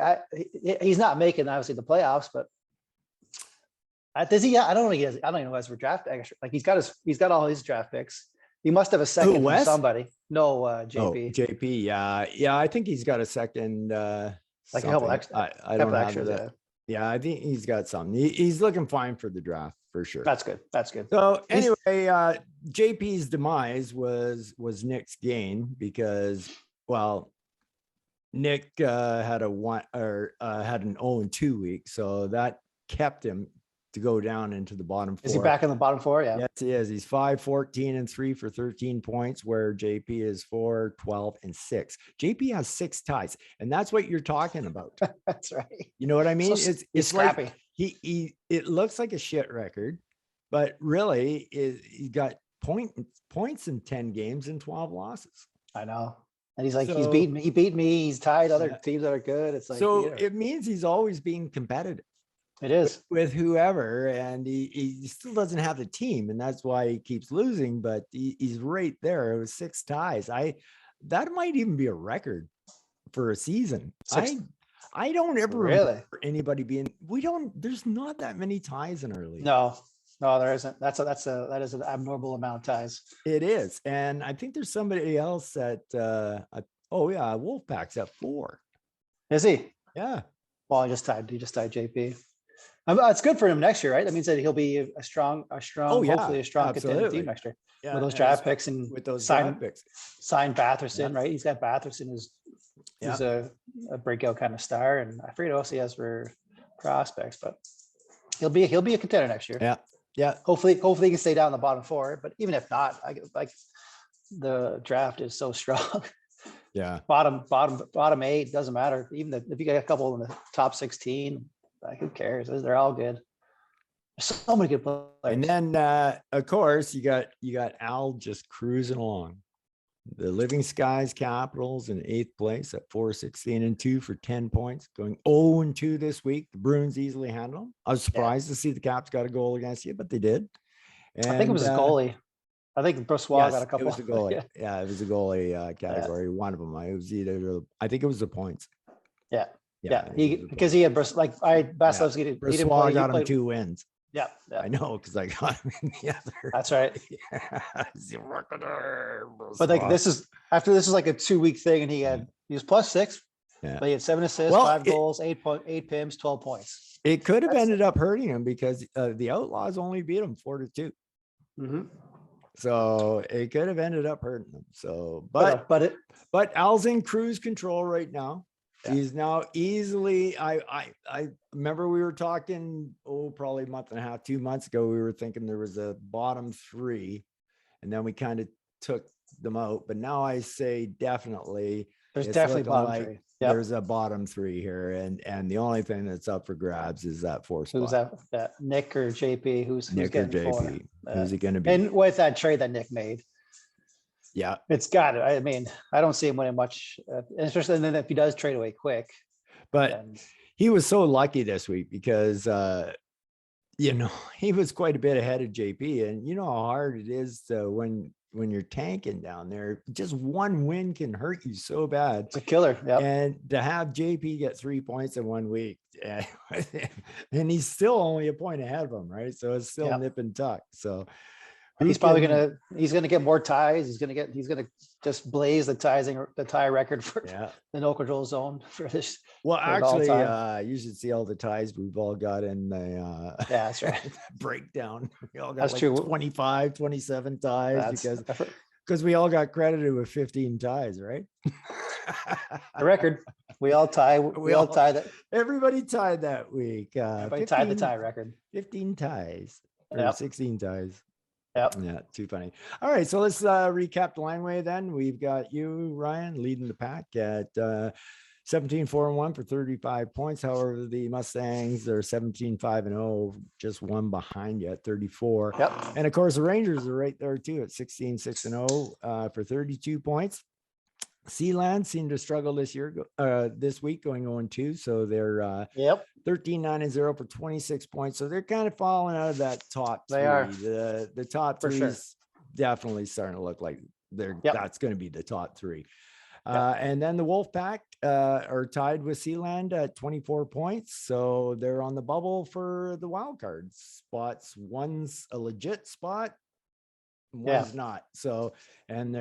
Speaker 1: He's not making obviously the playoffs, but does he? I don't know. I don't even know who has for draft extra. Like he's got all his draft picks. He must have a second from
Speaker 2: Wes?
Speaker 1: somebody. No,
Speaker 2: Oh,
Speaker 1: JP.
Speaker 2: JP. Yeah. I think he's got a second.
Speaker 1: Like a couple
Speaker 2: something.
Speaker 1: extra.
Speaker 2: I don't have
Speaker 1: extras,
Speaker 2: that. Yeah, I think he's got something. He's looking fine for the draft for sure.
Speaker 1: That's good. That's good.
Speaker 2: So
Speaker 1: He's-
Speaker 2: anyway, JP's demise was Nick's gain because, well, Nick had an 0-2 week, so that kept him to go down into the bottom 4.
Speaker 1: Is he back in the bottom 4? Yeah.
Speaker 2: Yes, he is. He's 5-14-3 for 13 points, where JP is 4-12-6. JP has 6 ties, and that's what you're talking about.
Speaker 1: That's right.
Speaker 2: You know what I mean?
Speaker 1: He's
Speaker 2: It's like
Speaker 1: scrappy.
Speaker 2: it looks like a shit record, but really he got points in 10 games and 12 losses.
Speaker 1: I know. And he's like,
Speaker 2: So-
Speaker 1: he beat me. He's tied other
Speaker 2: Yeah.
Speaker 1: teams that are good. It's like,
Speaker 2: So
Speaker 1: yeah,
Speaker 2: it means he's always being competitive
Speaker 1: it is.
Speaker 2: with whoever, and he still doesn't have the team, and that's why he keeps losing, but he's right there with 6 ties. That might even be a record for a season.
Speaker 1: Six-
Speaker 2: I don't ever
Speaker 1: Really?
Speaker 2: remember anybody being, there's not that many ties in our league.
Speaker 1: No, there isn't. That is an abnormal amount of ties.
Speaker 2: It is. And I think there's somebody else at Wolfpack's at 4.
Speaker 1: Is he?
Speaker 2: Yeah.
Speaker 1: Well, he just tied JP. It's good for him next year, right? That means that he'll be a strong,
Speaker 2: Oh, yeah,
Speaker 1: hopefully a strong contender
Speaker 2: absolutely.
Speaker 1: team next year
Speaker 2: Yeah.
Speaker 1: with those
Speaker 2: and
Speaker 1: draft picks and
Speaker 2: with those
Speaker 1: sign
Speaker 2: draft picks.
Speaker 1: Batherson,
Speaker 2: Yeah.
Speaker 1: right? He's got Batherson who's a breakout kind of star, and I forget who else he has for prospects, but he'll be a contender next year.
Speaker 2: Yeah. Yeah.
Speaker 1: Hopefully he can stay down in the bottom 4. But even if not, the draft is so strong.
Speaker 2: Yeah.
Speaker 1: bottom 8 doesn't matter. Even if you got a couple in the top 16, who cares? They're all good. There's so many good players.
Speaker 2: And then of course you got Al just cruising along. The Living Skies Capitals in 8th place at 4-16-2 for 10 points, going 0-2 this week. The Bruins easily handled them. I was surprised to see the Caps got a goal against you, but they did.
Speaker 1: I think it was his goalie. I think Brossois got a couple.
Speaker 2: It was the goalie.
Speaker 1: Yeah.
Speaker 2: Yeah, it was the goalie category. One of them. It was I think it was the points.
Speaker 1: Yeah.
Speaker 2: Yeah,
Speaker 1: Because he had Vasilevsky. He didn't play.
Speaker 2: Brossois
Speaker 1: He
Speaker 2: got him
Speaker 1: played-
Speaker 2: 2 wins.
Speaker 1: Yeah.
Speaker 2: I know because I got him in the other.
Speaker 1: That's right.
Speaker 2: But
Speaker 1: But like this is like a 2-week thing, and he was +6.
Speaker 2: Yeah.
Speaker 1: But he had 7 assists,
Speaker 2: Well,
Speaker 1: 5 goals, 8 PIMs, 12 points.
Speaker 2: It could have
Speaker 1: That's-
Speaker 2: ended up hurting him because the Outlaws only beat him 4-2.
Speaker 1: Mm-hmm.
Speaker 2: So it could have ended up hurting him. So, but
Speaker 1: But
Speaker 2: Al's in cruise control right now.
Speaker 1: Yeah.
Speaker 2: He's now easily, I remember we were talking, probably a month and a half, 2 months ago, we were thinking there was a bottom three, and then we kind of took them out. But now I say definitely
Speaker 1: There's
Speaker 2: it's
Speaker 1: definitely
Speaker 2: looking
Speaker 1: bottom
Speaker 2: like
Speaker 1: three. Yep.
Speaker 2: there's a bottom three here. And the only thing that's up for grabs is that fourth
Speaker 1: Who's
Speaker 2: spot.
Speaker 1: that? Nick or JP? Who's
Speaker 2: Nick or
Speaker 1: getting four?
Speaker 2: JP. Who's it going to be?
Speaker 1: And with that trade that Nick made,
Speaker 2: Yeah.
Speaker 1: it's got it. I mean, I don't see him winning much, especially then if he does trade away quick.
Speaker 2: But
Speaker 1: then-
Speaker 2: he was so lucky this week because he was quite a bit ahead of JP, and you know how hard it is when you're tanking down there. Just one win can hurt you so bad.
Speaker 1: It's a killer. Yeah.
Speaker 2: And to have JP get 3 points in 1 week, and he's still only a point ahead of him, right? So it's still
Speaker 1: Yep.
Speaker 2: nip and tuck. So
Speaker 1: He's probably he's gonna get more ties. He's gonna just blaze the tie record for
Speaker 2: yeah.
Speaker 1: the no control zone for this.
Speaker 2: Well,
Speaker 1: For it all
Speaker 2: actually, you should see all the ties we've all got in the
Speaker 1: Yeah, that's right.
Speaker 2: breakdown. We all got
Speaker 1: That's
Speaker 2: like
Speaker 1: true.
Speaker 2: 25, 27 ties
Speaker 1: That's
Speaker 2: because we all got credited with 15 ties, right?
Speaker 1: the record. We all tie. We all tie that.
Speaker 2: Everybody tied that week.
Speaker 1: Everybody tied the tie record.
Speaker 2: 15 ties or
Speaker 1: Yep.
Speaker 2: 16 ties.
Speaker 1: Yep.
Speaker 2: Yeah, too funny. All right, so let's recap the Langway then. We've got you, Ryan, leading the pack at 17-4-1 for 35 points. However, the Mustangs are 17-5-0, just one behind you at 34.
Speaker 1: Yep.
Speaker 2: And of course, the Rangers are right there too at 16-6-0 for 32 points. Sealand seemed to struggle this week, going 0-2. So they're
Speaker 1: Yep.
Speaker 2: 13-9-0 for 26 points. So they're kind of falling out of that top three.
Speaker 1: They are.
Speaker 2: The top
Speaker 1: For
Speaker 2: three
Speaker 1: sure.
Speaker 2: is definitely starting to look like
Speaker 1: Yep.
Speaker 2: that's going to be the top three. And then the Wolfpack are tied with Sealand at 24 points. So they're on the bubble for the wild card spots. One's a legit spot, one's not. So, and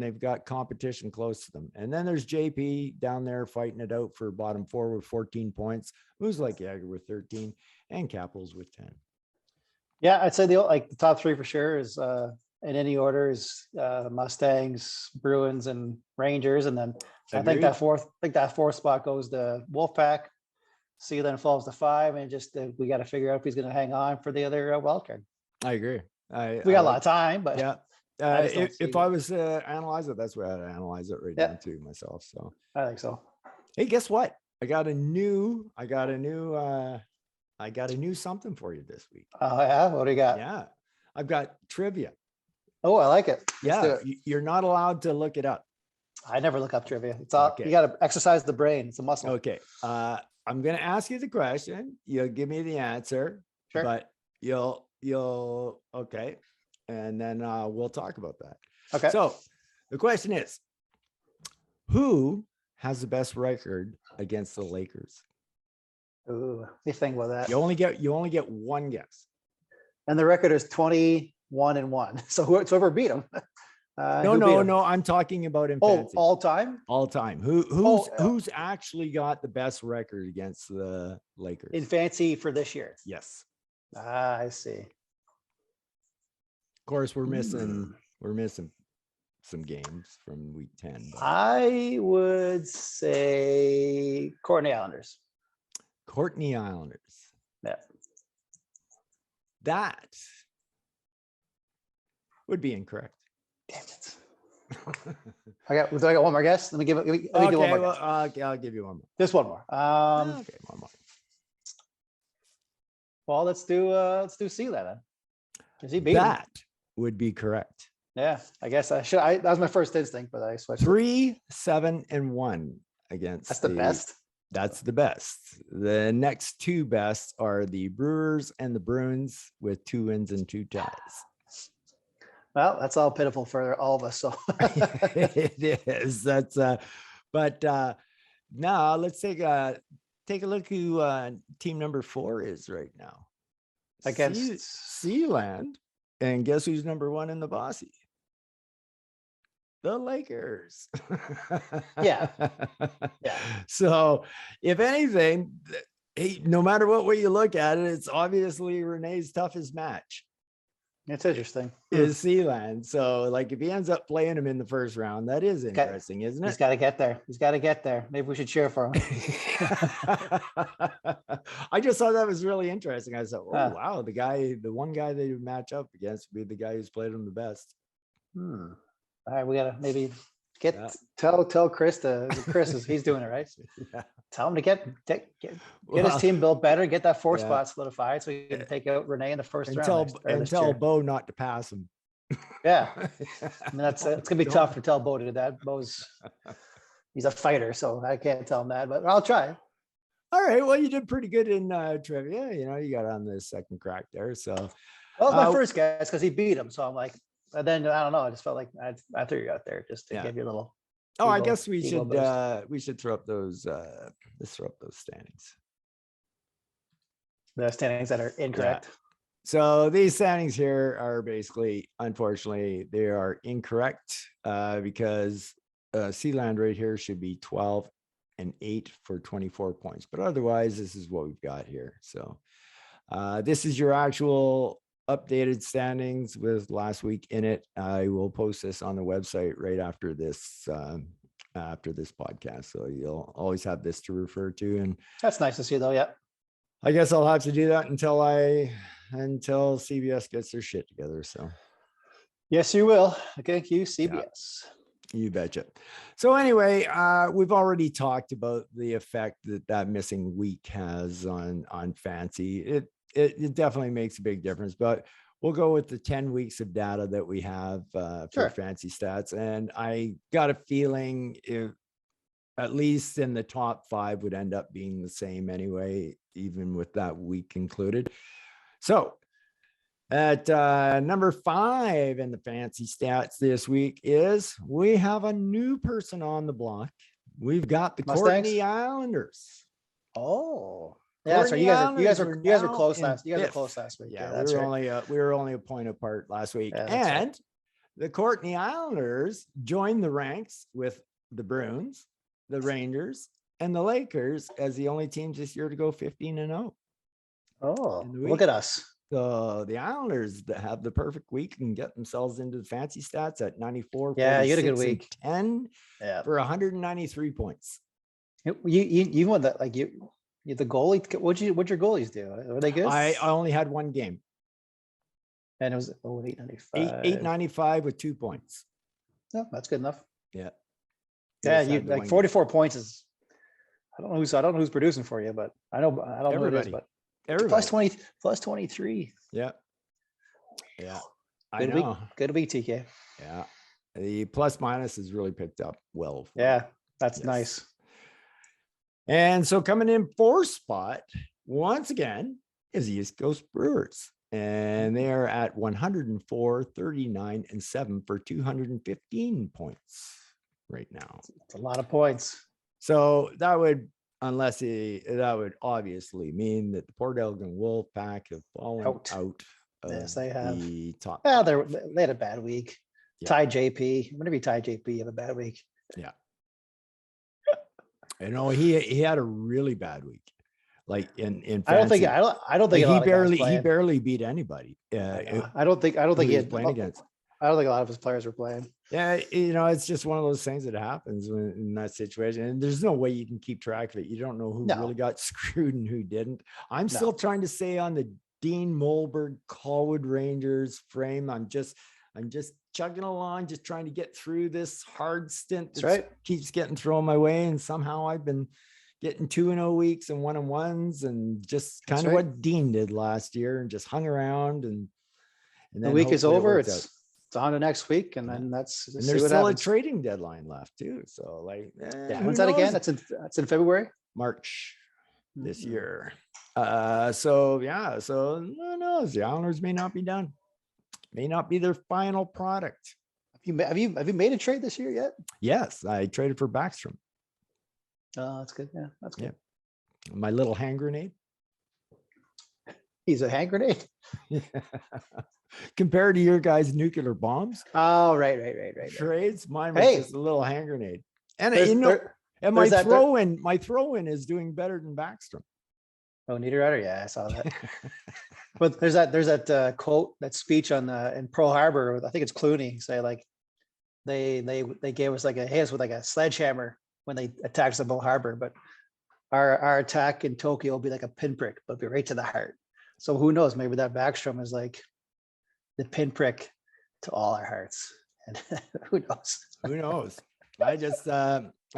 Speaker 2: they've got competition close to them. And then there's JP down there fighting it out for bottom four with 14 points. Moose Lake Jagger with 13 and Capitals with 10.
Speaker 1: Yeah, I'd say the top three for sure is in any order is Mustangs, Bruins, and Rangers, and then I think
Speaker 2: Agreed.
Speaker 1: that fourth spot goes to Wolfpack. Sealand falls to 5, and just we got to figure out if he's going to hang on for the other wild card.
Speaker 2: I agree.
Speaker 1: We got a lot of time, but
Speaker 2: Yeah.
Speaker 1: I just don't
Speaker 2: If
Speaker 1: see
Speaker 2: I
Speaker 1: it.
Speaker 2: was to analyze it, that's where I'd analyze it right
Speaker 1: Yeah.
Speaker 2: now too myself. So,
Speaker 1: I think so.
Speaker 2: hey, guess what? I got a new something for you this week.
Speaker 1: Oh yeah, what do you got?
Speaker 2: Yeah. I've got trivia.
Speaker 1: Oh, I like it. Let's do
Speaker 2: Yeah.
Speaker 1: it.
Speaker 2: You're not allowed to look it up.
Speaker 1: I never look up trivia. It's all
Speaker 2: Okay.
Speaker 1: you got to exercise the brain. It's a muscle.
Speaker 2: Okay. I'm going to ask you the question. You'll give me the answer,
Speaker 1: Sure.
Speaker 2: but okay. And then we'll talk about that.
Speaker 1: Okay.
Speaker 2: So the question is, who has the best record against the Lakers?
Speaker 1: Ooh, let me think about that.
Speaker 2: You only get one guess.
Speaker 1: And the record is 21-1. So whoever beat them.
Speaker 2: No. I'm talking about in
Speaker 1: Oh,
Speaker 2: fantasy.
Speaker 1: all time
Speaker 2: All time. Who's actually got the best record against the Lakers?
Speaker 1: in fancy for this year.
Speaker 2: Yes.
Speaker 1: I see.
Speaker 2: Of course, we're missing some games from week 10. but
Speaker 1: I would say Courtney Islanders.
Speaker 2: Courtney Islanders.
Speaker 1: Yeah.
Speaker 2: That would be incorrect.
Speaker 1: Damn it. Do I got one more guess? Let me give it. Let me give one
Speaker 2: Okay,
Speaker 1: more
Speaker 2: well,
Speaker 1: guess.
Speaker 2: I'll give you one more.
Speaker 1: Just one more.
Speaker 2: Okay, one more.
Speaker 1: Well, let's do Sealand then. Is he beat him?
Speaker 2: That would be correct.
Speaker 1: Yeah, I guess I should. That was my first instinct, but I switched.
Speaker 2: 3-7-1 against.
Speaker 1: That's the best.
Speaker 2: That's the best. The next two best are the Brewers and the Bruins with 2 wins and 2 ties.
Speaker 1: Well, that's all pitiful for all of us. So
Speaker 2: It is. That's but now let's take a look who team number 4 is right now.
Speaker 1: Against-
Speaker 2: Sealand, and guess who's number 1 in the Bossy? The Lakers.
Speaker 1: Yeah. Yeah.
Speaker 2: So if anything, hey, no matter what way you look at it, it's obviously Renee's toughest match.
Speaker 1: It's interesting.
Speaker 2: is Sealand. So like if he ends up playing him in the first round, that is interesting, isn't
Speaker 1: He's
Speaker 2: it?
Speaker 1: got to get there. He's got to get there. Maybe we should cheer for him.
Speaker 2: I just thought that was really interesting. I thought, oh
Speaker 1: Huh.
Speaker 2: wow, the one guy they would match up against would be the guy who's played him the best.
Speaker 1: All right, we gotta maybe
Speaker 2: Yeah.
Speaker 1: tell Chris he's doing it right.
Speaker 2: Yeah.
Speaker 1: Tell him to get
Speaker 2: Well,
Speaker 1: his team built better, get that fourth
Speaker 2: Yeah.
Speaker 1: spot solidified so he can take out Renee in the first
Speaker 2: and
Speaker 1: round.
Speaker 2: tell
Speaker 1: next
Speaker 2: and tell
Speaker 1: year.
Speaker 2: Bo not to pass him.
Speaker 1: Yeah, I mean, it's gonna be tough to tell Bo to do that. He's a fighter, so I can't tell him that, but I'll try.
Speaker 2: All right. Well, you did pretty good in trivia. You know, you got on the second crack there. So
Speaker 1: Well, it was my first guess because he beat him, so I'm like, and then I don't know. I just felt like I threw you out there just to
Speaker 2: Yeah.
Speaker 1: give you a little.
Speaker 2: oh, I
Speaker 1: ego-
Speaker 2: guess
Speaker 1: ego boost.
Speaker 2: we should throw up those let's throw up those standings.
Speaker 1: The standings that are incorrect.
Speaker 2: So these standings here are basically, unfortunately, they are incorrect because Sealand right here should be 12 and 8 for 24 points. But otherwise, this is what we've got here. So this is your actual updated standings with last week in it. I will post this on the website right after this podcast. So you'll always have this to refer to. And
Speaker 1: That's nice to see, though. Yeah.
Speaker 2: I guess I'll have to do that until CBS gets their shit together. So
Speaker 1: Yes, you will. Thank you, CBS.
Speaker 2: you betcha. So anyway, we've already talked about the effect that missing week has on fancy. It definitely makes a big difference, but we'll go with the 10 weeks of data that we have for
Speaker 1: Sure.
Speaker 2: fancy stats. And I got a feeling if at least in the top 5 would end up being the same anyway, even with that week included. So at number 5 in the fancy stats this week is we have a new person on the block. We've got the
Speaker 1: Mustangs?
Speaker 2: Courtney Islanders.
Speaker 1: Oh, yeah. So
Speaker 2: Courtney
Speaker 1: you guys
Speaker 2: Islanders
Speaker 1: were
Speaker 2: now
Speaker 1: close
Speaker 2: in
Speaker 1: last. You guys were
Speaker 2: fifth.
Speaker 1: close last week.
Speaker 2: Yeah,
Speaker 1: that's right.
Speaker 2: we were only a point apart last week.
Speaker 1: Yeah, that's right.
Speaker 2: And the Courtney Islanders joined the ranks with the Bruins, the Rangers, and the Lakers as the only teams this year to go 15-0.
Speaker 1: Oh,
Speaker 2: in the
Speaker 1: look
Speaker 2: week.
Speaker 1: at us.
Speaker 2: So the Islanders that have the perfect week and get themselves into the fancy stats at 94.
Speaker 1: Yeah, you had a good
Speaker 2: 46,
Speaker 1: week.
Speaker 2: and 10
Speaker 1: Yeah.
Speaker 2: for 193 points.
Speaker 1: You won that. Like you the goalie. What'd your goalies do? Were they good?
Speaker 2: I only had one game.
Speaker 1: And it was 895.
Speaker 2: 895 with 2 points.
Speaker 1: No, that's good enough.
Speaker 2: Yeah.
Speaker 1: Yeah,
Speaker 2: Just
Speaker 1: you
Speaker 2: had the
Speaker 1: like
Speaker 2: one game.
Speaker 1: 44 points is. I don't know who's producing for you, but I don't know who it is.
Speaker 2: Everybody.
Speaker 1: But
Speaker 2: Everybody.
Speaker 1: plus 23.
Speaker 2: Yeah. Yeah. I
Speaker 1: Good week.
Speaker 2: know.
Speaker 1: Good week, TK.
Speaker 2: Yeah. The plus minus has really picked up well. for
Speaker 1: Yeah,
Speaker 2: me.
Speaker 1: that's
Speaker 2: Yes.
Speaker 1: nice.
Speaker 2: And so coming in 4th spot once again is the East Coast Brewers. And they are at 104, 39, and 7 for 215 points right now.
Speaker 1: It's a lot of points.
Speaker 2: So that would obviously mean that the Port Elgin Wolfpack have fallen
Speaker 1: Out.
Speaker 2: out of
Speaker 1: Yes, they have.
Speaker 2: the top.
Speaker 1: Well,
Speaker 2: five.
Speaker 1: they had a bad week.
Speaker 2: Yeah.
Speaker 1: Tie JP. Whenever you tie JP, you have a bad week.
Speaker 2: You know, he had a really bad week. Like in
Speaker 1: I don't think
Speaker 2: fancy.
Speaker 1: I don't think a lot of guys
Speaker 2: he
Speaker 1: playing.
Speaker 2: barely beat anybody.
Speaker 1: I don't think
Speaker 2: who
Speaker 1: he
Speaker 2: he was
Speaker 1: had
Speaker 2: playing against.
Speaker 1: I don't think a lot of his players were playing.
Speaker 2: Yeah, you know, it's just one of those things that happens in that situation. And there's no way you can keep track of it. You don't know who
Speaker 1: No.
Speaker 2: really got screwed and who didn't. I'm
Speaker 1: No.
Speaker 2: still trying to stay on the Dean Molberg Colwood Rangers frame. I'm just chugging along, just trying to get through this hard stint
Speaker 1: That's right.
Speaker 2: keeps getting thrown my way. And somehow I've been getting 2-0 weeks and 1-1s and just kind
Speaker 1: That's
Speaker 2: of
Speaker 1: right.
Speaker 2: what Dean did last year and just hung around and
Speaker 1: The
Speaker 2: then
Speaker 1: week is
Speaker 2: hopefully it
Speaker 1: over.
Speaker 2: worked out.
Speaker 1: It's on to next week, and
Speaker 2: Yeah.
Speaker 1: then that's
Speaker 2: And
Speaker 1: see
Speaker 2: there's
Speaker 1: what
Speaker 2: still
Speaker 1: happens.
Speaker 2: a trading deadline left too. So like,
Speaker 1: Yeah,
Speaker 2: who
Speaker 1: when's that again?
Speaker 2: knows?
Speaker 1: That's in February.
Speaker 2: March this
Speaker 1: Mhm.
Speaker 2: year. So who knows? The Islanders may not be done. May not be their final product.
Speaker 1: Have you made a trade this year yet?
Speaker 2: Yes, I traded for Backstrom,
Speaker 1: Oh, that's good. Yeah, that's good.
Speaker 2: my little hand grenade.
Speaker 1: He's a hand grenade.
Speaker 2: Compared to your guys' nuclear bombs
Speaker 1: Oh, right.
Speaker 2: trades, mine was
Speaker 1: Hey.
Speaker 2: just a little hand grenade. And
Speaker 1: There's-
Speaker 2: you know,
Speaker 1: there-
Speaker 2: and my
Speaker 1: there's that-
Speaker 2: throw in is doing better than Backstrom.
Speaker 1: Oh, Niederreiter, yeah, I saw that. But there's that quote, that speech on the in Pearl Harbor. I think it's Clooney say like they gave us like a hit us with like a sledgehammer when they attacked the Pearl Harbor, but our attack in Tokyo will be like a pinprick, but be right to the heart. So who knows? Maybe that Backstrom is like the pinprick to all our hearts, and who knows?
Speaker 2: Who knows? I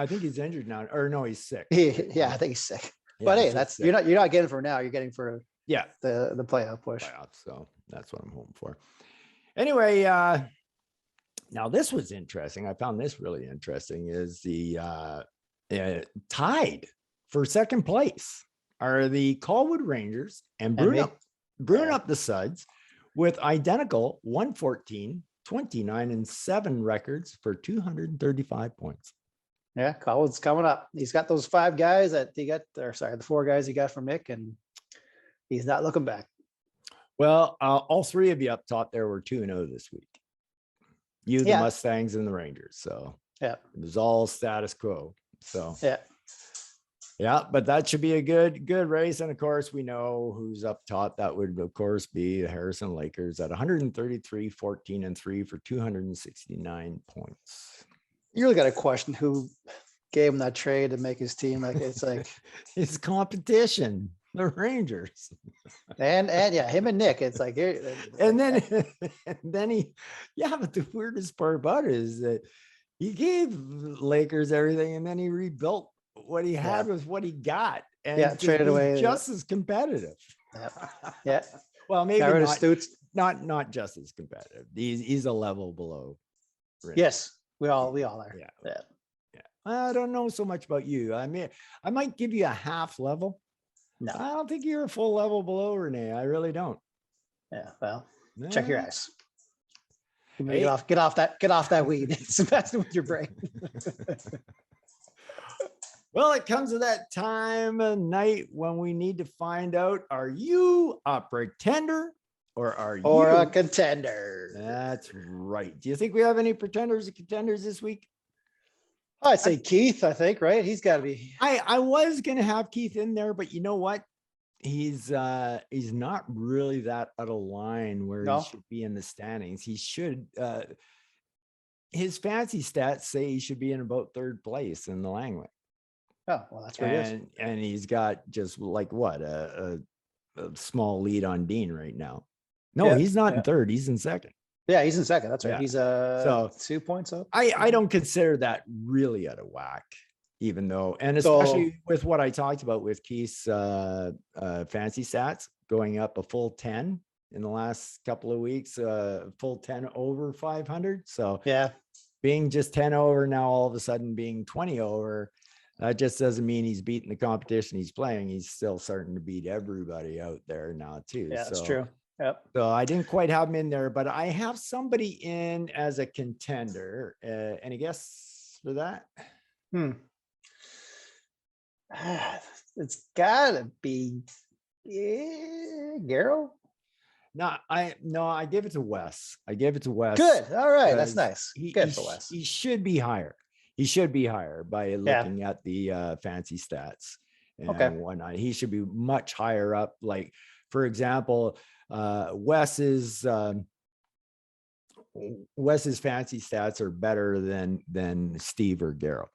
Speaker 2: think he's injured now, or no, he's sick.
Speaker 1: Yeah, I think he's sick.
Speaker 2: Yeah,
Speaker 1: But hey,
Speaker 2: he's just
Speaker 1: that's
Speaker 2: sick.
Speaker 1: you're not getting for now. You're getting for
Speaker 2: Yeah,
Speaker 1: the playoff push.
Speaker 2: playoffs. So that's what I'm hoping for. Anyway, now this was interesting. I found this really interesting. Is the tied for second place are the Colwood Rangers and
Speaker 1: And me.
Speaker 2: Bruin
Speaker 1: Yeah.
Speaker 2: up the Suds with identical 114, 29, and 7 records for 235 points.
Speaker 1: Yeah, Colwood's coming up. He's got those 5 guys that he got, or sorry, the 4 guys he got from Mick, and he's not looking back.
Speaker 2: Well, all 3 of you up top there were 2-0 this week. You, the
Speaker 1: Yeah.
Speaker 2: Mustangs, and the Rangers. So
Speaker 1: Yeah.
Speaker 2: it was all status quo. So
Speaker 1: Yeah.
Speaker 2: yeah, but that should be a good race. And of course, we know who's up top. That would, of course, be the Harrison Lakers at 133, 14, and 3 for 269 points.
Speaker 1: You really got to question who gave him that trade to make his team. Like it's like,
Speaker 2: It's competition, the Rangers.
Speaker 1: and yeah, him and Nick. It's like here,
Speaker 2: And then yeah, but the weirdest part about it is that he gave Lakers everything and then he rebuilt what he had with what he got. And
Speaker 1: Yeah,
Speaker 2: just
Speaker 1: traded
Speaker 2: was
Speaker 1: away.
Speaker 2: just as competitive.
Speaker 1: yeah,
Speaker 2: Well, maybe
Speaker 1: got rid of
Speaker 2: not,
Speaker 1: Stutes.
Speaker 2: not just as competitive. He's a level below. Rangers.
Speaker 1: Yes, we all are.
Speaker 2: Yeah.
Speaker 1: Yeah.
Speaker 2: I don't know so much about you. I mean, I might give you a half level.
Speaker 1: No.
Speaker 2: I don't think you're a full level below, Renee. I really don't.
Speaker 1: Yeah. Well, check your
Speaker 2: Nah.
Speaker 1: eyes. You
Speaker 2: Hey.
Speaker 1: Get off that weed. It's messing with your brain.
Speaker 2: Well, it comes to that time of night when we need to find out, are you a pretender or are
Speaker 1: Or
Speaker 2: you
Speaker 1: a contender.
Speaker 2: That's right. Do you think we have any pretenders or contenders this week?
Speaker 1: I'd say Keith, I think, right? He's got to be.
Speaker 2: I was gonna have Keith in there, but you know what? He's not really that out of line where
Speaker 1: No?
Speaker 2: he should be in the standings. He should his fancy stats say he should be in about 3rd place in the Langley.
Speaker 1: Oh, well, that's where he is.
Speaker 2: And he's got just like what a small lead on Dean right now. No,
Speaker 1: Yeah,
Speaker 2: he's not in
Speaker 1: yeah.
Speaker 2: 3rd, he's in 2nd.
Speaker 1: Yeah, he's in 2nd. That's right.
Speaker 2: Yeah.
Speaker 1: He's
Speaker 2: So
Speaker 1: 2 points up.
Speaker 2: I don't consider that really out of whack, even though, and
Speaker 1: So-
Speaker 2: especially with what I talked about with Keith's fancy stats going up a full 10 in the last couple of weeks, full 10 over 500. So
Speaker 1: Yeah.
Speaker 2: being just 10 over now, all of a sudden being 20 over, that just doesn't mean he's beating the competition he's playing. He's still starting to beat everybody out there now too.
Speaker 1: Yeah, that's
Speaker 2: So-
Speaker 1: true. Yep.
Speaker 2: So I didn't quite have him in there, but I have somebody in as a contender. Any guess for that?
Speaker 1: It's gotta be Garrow.
Speaker 2: No, I gave it to Wes. I gave it to Wes.
Speaker 1: Good. All right. That's
Speaker 2: because
Speaker 1: nice.
Speaker 2: He,
Speaker 1: Good
Speaker 2: he
Speaker 1: for
Speaker 2: sh-
Speaker 1: Wes.
Speaker 2: he should be higher. He should be higher by looking at the fancy stats and
Speaker 1: Okay.
Speaker 2: whatnot. He should be much higher up. Like, for example, Wes's fancy stats are better than Steve or Garrow.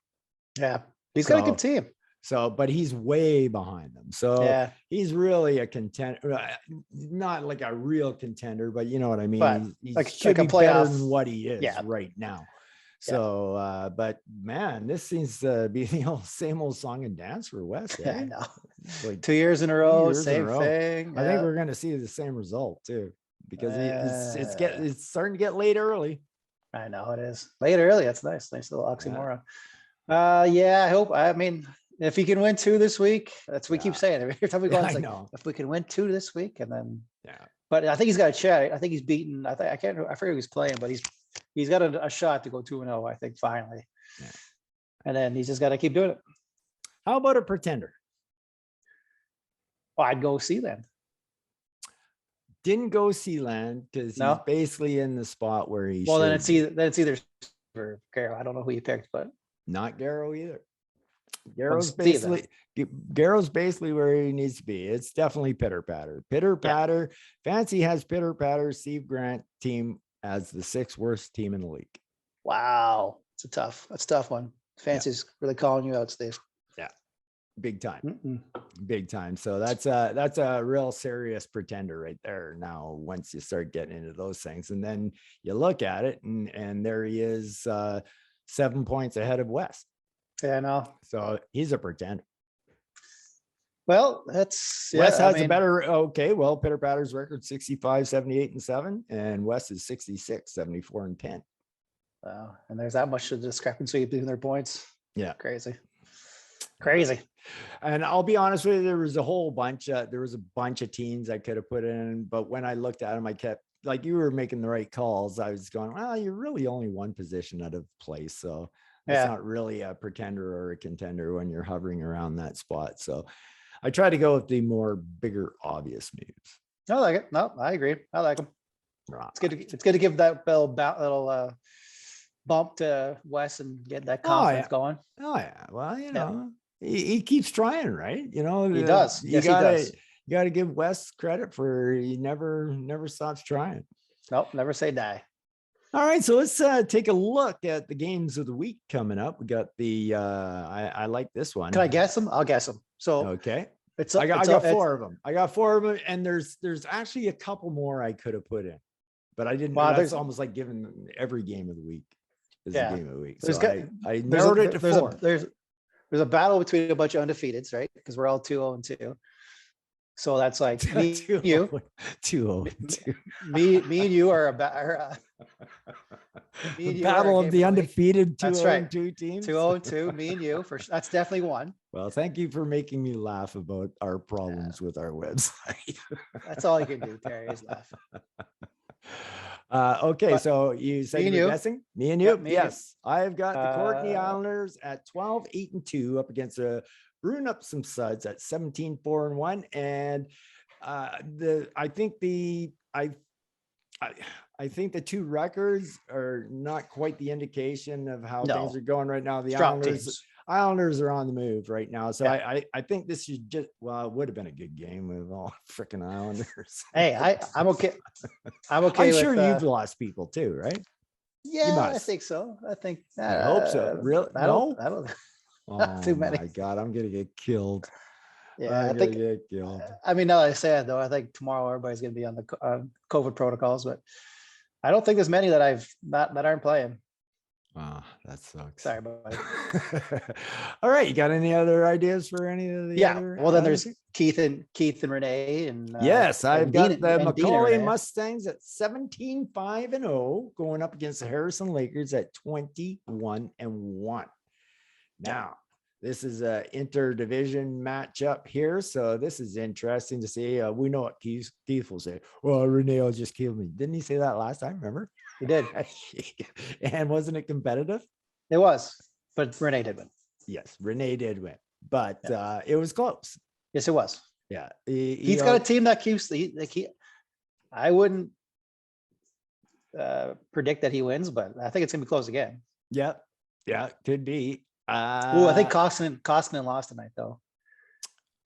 Speaker 1: Yeah. He's got a good team.
Speaker 2: So, but he's way behind them. So
Speaker 1: Yeah.
Speaker 2: he's really a contender, not like a real contender, but you know what I mean.
Speaker 1: But
Speaker 2: He
Speaker 1: like
Speaker 2: should
Speaker 1: a
Speaker 2: be better
Speaker 1: playoff-
Speaker 2: than what he is
Speaker 1: Yeah.
Speaker 2: right now.
Speaker 1: Yeah.
Speaker 2: So, but man, this seems to be the same old song and dance for Wes.
Speaker 1: Yeah, I
Speaker 2: Eh?
Speaker 1: know.
Speaker 2: Like,
Speaker 1: 2 years in a row,
Speaker 2: years in a
Speaker 1: same
Speaker 2: row.
Speaker 1: thing.
Speaker 2: I think
Speaker 1: yeah.
Speaker 2: we're going to see the same result too, because it's
Speaker 1: Uh,
Speaker 2: it's starting to get late early.
Speaker 1: I know it is. Late early. That's nice. Nice little oxymoron. Yeah, I hope. I mean, if he can win 2 this week, that's what we keep
Speaker 2: Yeah.
Speaker 1: saying. Every time we go,
Speaker 2: Yeah,
Speaker 1: on,
Speaker 2: I
Speaker 1: it's like,
Speaker 2: know.
Speaker 1: if we can win 2 this week, and then.
Speaker 2: Yeah.
Speaker 1: But I think he's got a chat. I think he's beaten. I forget who he's playing, but he's got a shot to go 2-0. I think finally.
Speaker 2: Yeah.
Speaker 1: And then he's just got to keep doing it.
Speaker 2: How about a pretender?
Speaker 1: Oh, I'd go Sealand.
Speaker 2: Didn't go Sealand because
Speaker 1: No?
Speaker 2: he's basically in the spot where he
Speaker 1: Well,
Speaker 2: should
Speaker 1: then it's either or Carroll. I don't know who you picked, but
Speaker 2: not Garrow either. Garrow's
Speaker 1: see them.
Speaker 2: basically where he needs to be. It's definitely pitter patter. Fancy has pitter patter. Steve Grant team as the 6th worst team in the league.
Speaker 1: Wow. That's a tough one. Fancy's really calling you out, Steve.
Speaker 2: Yeah. Big time.
Speaker 1: Mm-mm.
Speaker 2: Big time. So that's a real serious pretender right there. Now, once you start getting into those things, and then you look at it, and there he is, 7 points ahead of West.
Speaker 1: Yeah, no.
Speaker 2: So he's a pretender.
Speaker 1: Well, that's
Speaker 2: West has a better. Okay, well, Pitter Patter's record 65, 78, and 7, and West is 66, 74, and 10.
Speaker 1: Wow. And there's that much of discrepancy between their points.
Speaker 2: Yeah.
Speaker 1: Crazy.
Speaker 2: And I'll be honest with you, there was a bunch of teams I could have put in, but when I looked at them, I kept, like, you were making the right calls. I was going, well, you're really only one position out of place. So it's not really a pretender or a contender when you're hovering around that spot. So I try to go with the bigger, obvious moves.
Speaker 1: I like it. No, I agree. I like them.
Speaker 2: Right.
Speaker 1: It's good to give that little bump to Wes and get that confidence going.
Speaker 2: Oh yeah. Well, he keeps trying, right?
Speaker 1: He does.
Speaker 2: You gotta give Wes credit for he never stops trying.
Speaker 1: Nope, never say die.
Speaker 2: All right, so let's take a look at the games of the week coming up. We got the I like this one.
Speaker 1: Can I guess them? I'll guess them. So
Speaker 2: okay.
Speaker 1: I got
Speaker 2: 4 of them. I got 4 of them, and there's actually a couple more I could have put in, but I didn't.
Speaker 1: Wow,
Speaker 2: that's almost like giving every game of the week is a game of the week. So I
Speaker 1: there's
Speaker 2: narrowed it to 4.
Speaker 1: There's a battle between a bunch of undefeateds, right? Because we're all 2-0-2. So that's like me, you,
Speaker 2: 2-0-2.
Speaker 1: Me and you are
Speaker 2: The battle of the undefeated
Speaker 1: 2-0-2
Speaker 2: teams.
Speaker 1: 2-0-2. Me and you. That's definitely one.
Speaker 2: Well, thank you for making me laugh about our problems with our website.
Speaker 1: That's all you can do, Terry, is laugh.
Speaker 2: Okay,
Speaker 1: But
Speaker 2: so you said
Speaker 1: me
Speaker 2: you were
Speaker 1: and you.
Speaker 2: guessing? Me and you?
Speaker 1: Yep, me and you.
Speaker 2: Yes. I've got the Courtney Islanders at 12-8-2 up against brewing up some suds at 17-4-1. And I think the 2 records are not quite the indication of how things are going right now. The Islanders are on the move right now. So I think this is just, well, it would have been a good game with all freaking Islanders.
Speaker 1: Hey, I'm okay. I'm
Speaker 2: sure you've lost people too, right?
Speaker 1: Yeah, I think so.
Speaker 2: I hope so. Really?
Speaker 1: I don't
Speaker 2: Oh
Speaker 1: too many.
Speaker 2: My God, I'm gonna get killed.
Speaker 1: Yeah,
Speaker 2: get killed.
Speaker 1: I mean, now that I say it though, I think tomorrow everybody's gonna be on the COVID protocols, but I don't think there's many that that aren't playing.
Speaker 2: Oh, that sucks.
Speaker 1: Sorry, buddy.
Speaker 2: All right, you got any other ideas for any of the other?
Speaker 1: Well, then there's Keith and Renee, and
Speaker 2: yes, I've got the Macaulay
Speaker 1: Renee.
Speaker 2: Mustangs at 17-5-0 going up against the Harrison Lakers at 21-1. Now, this is a interdivision matchup here, so this is interesting to see. We know what Keith will say. Well, Renee will just kill me. Didn't he say that last time? Remember?
Speaker 1: He did.
Speaker 2: And wasn't it competitive?
Speaker 1: It was, but Renee did win.
Speaker 2: Yes, Renee did win, but it was close.
Speaker 1: Yes, it was.
Speaker 2: Yeah,
Speaker 1: he's got a team that keeps I wouldn't predict that he wins, but I think it's gonna be close again.
Speaker 2: Yeah, could be.
Speaker 1: I think Koskinen lost tonight though.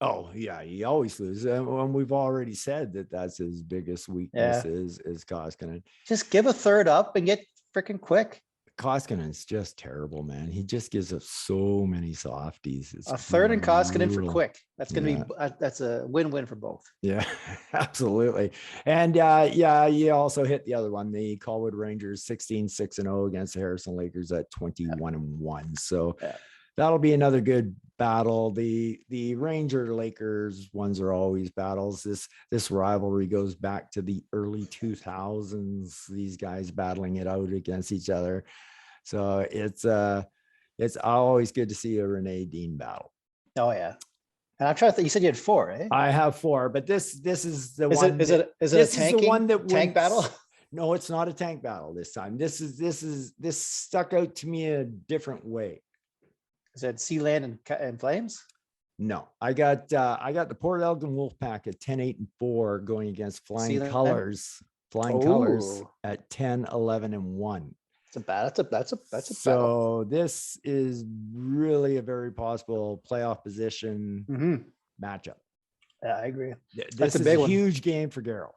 Speaker 2: Oh yeah, he always loses, and we've already said that's his biggest weakness is Koskinen.
Speaker 1: Just give a third up and get freaking quick.
Speaker 2: Koskinen's just terrible, man. He just gives us so many softies. It's
Speaker 1: a third and Koskinen for quick. That's gonna be that's a win-win for both.
Speaker 2: Yeah, absolutely. And you also hit the other one, the Colwood Rangers 16-6-0 against the Harrison Lakers at 21-1. So that'll be another good battle. The Ranger Lakers ones are always battles. This rivalry goes back to the early 2000s. These guys battling it out against each other. So it's always good to see a Renee Dean battle.
Speaker 1: Oh yeah. And I'm trying to think. You said you had 4, eh?
Speaker 2: I have 4, but this is the one.
Speaker 1: Is it a
Speaker 2: one that
Speaker 1: tank battle?
Speaker 2: No, it's not a tank battle this time. This stuck out to me in a different way.
Speaker 1: Is it Sealand and Flames?
Speaker 2: No, I got the Port Elgin Wolfpack at 10-8-4 going against Flying Colors at 10-11-1.
Speaker 1: That's a battle.
Speaker 2: So this is really a very possible playoff position
Speaker 1: Mhm.
Speaker 2: matchup.
Speaker 1: Yeah, I agree.
Speaker 2: This
Speaker 1: a
Speaker 2: is
Speaker 1: big
Speaker 2: a
Speaker 1: one.
Speaker 2: huge game for Garrow.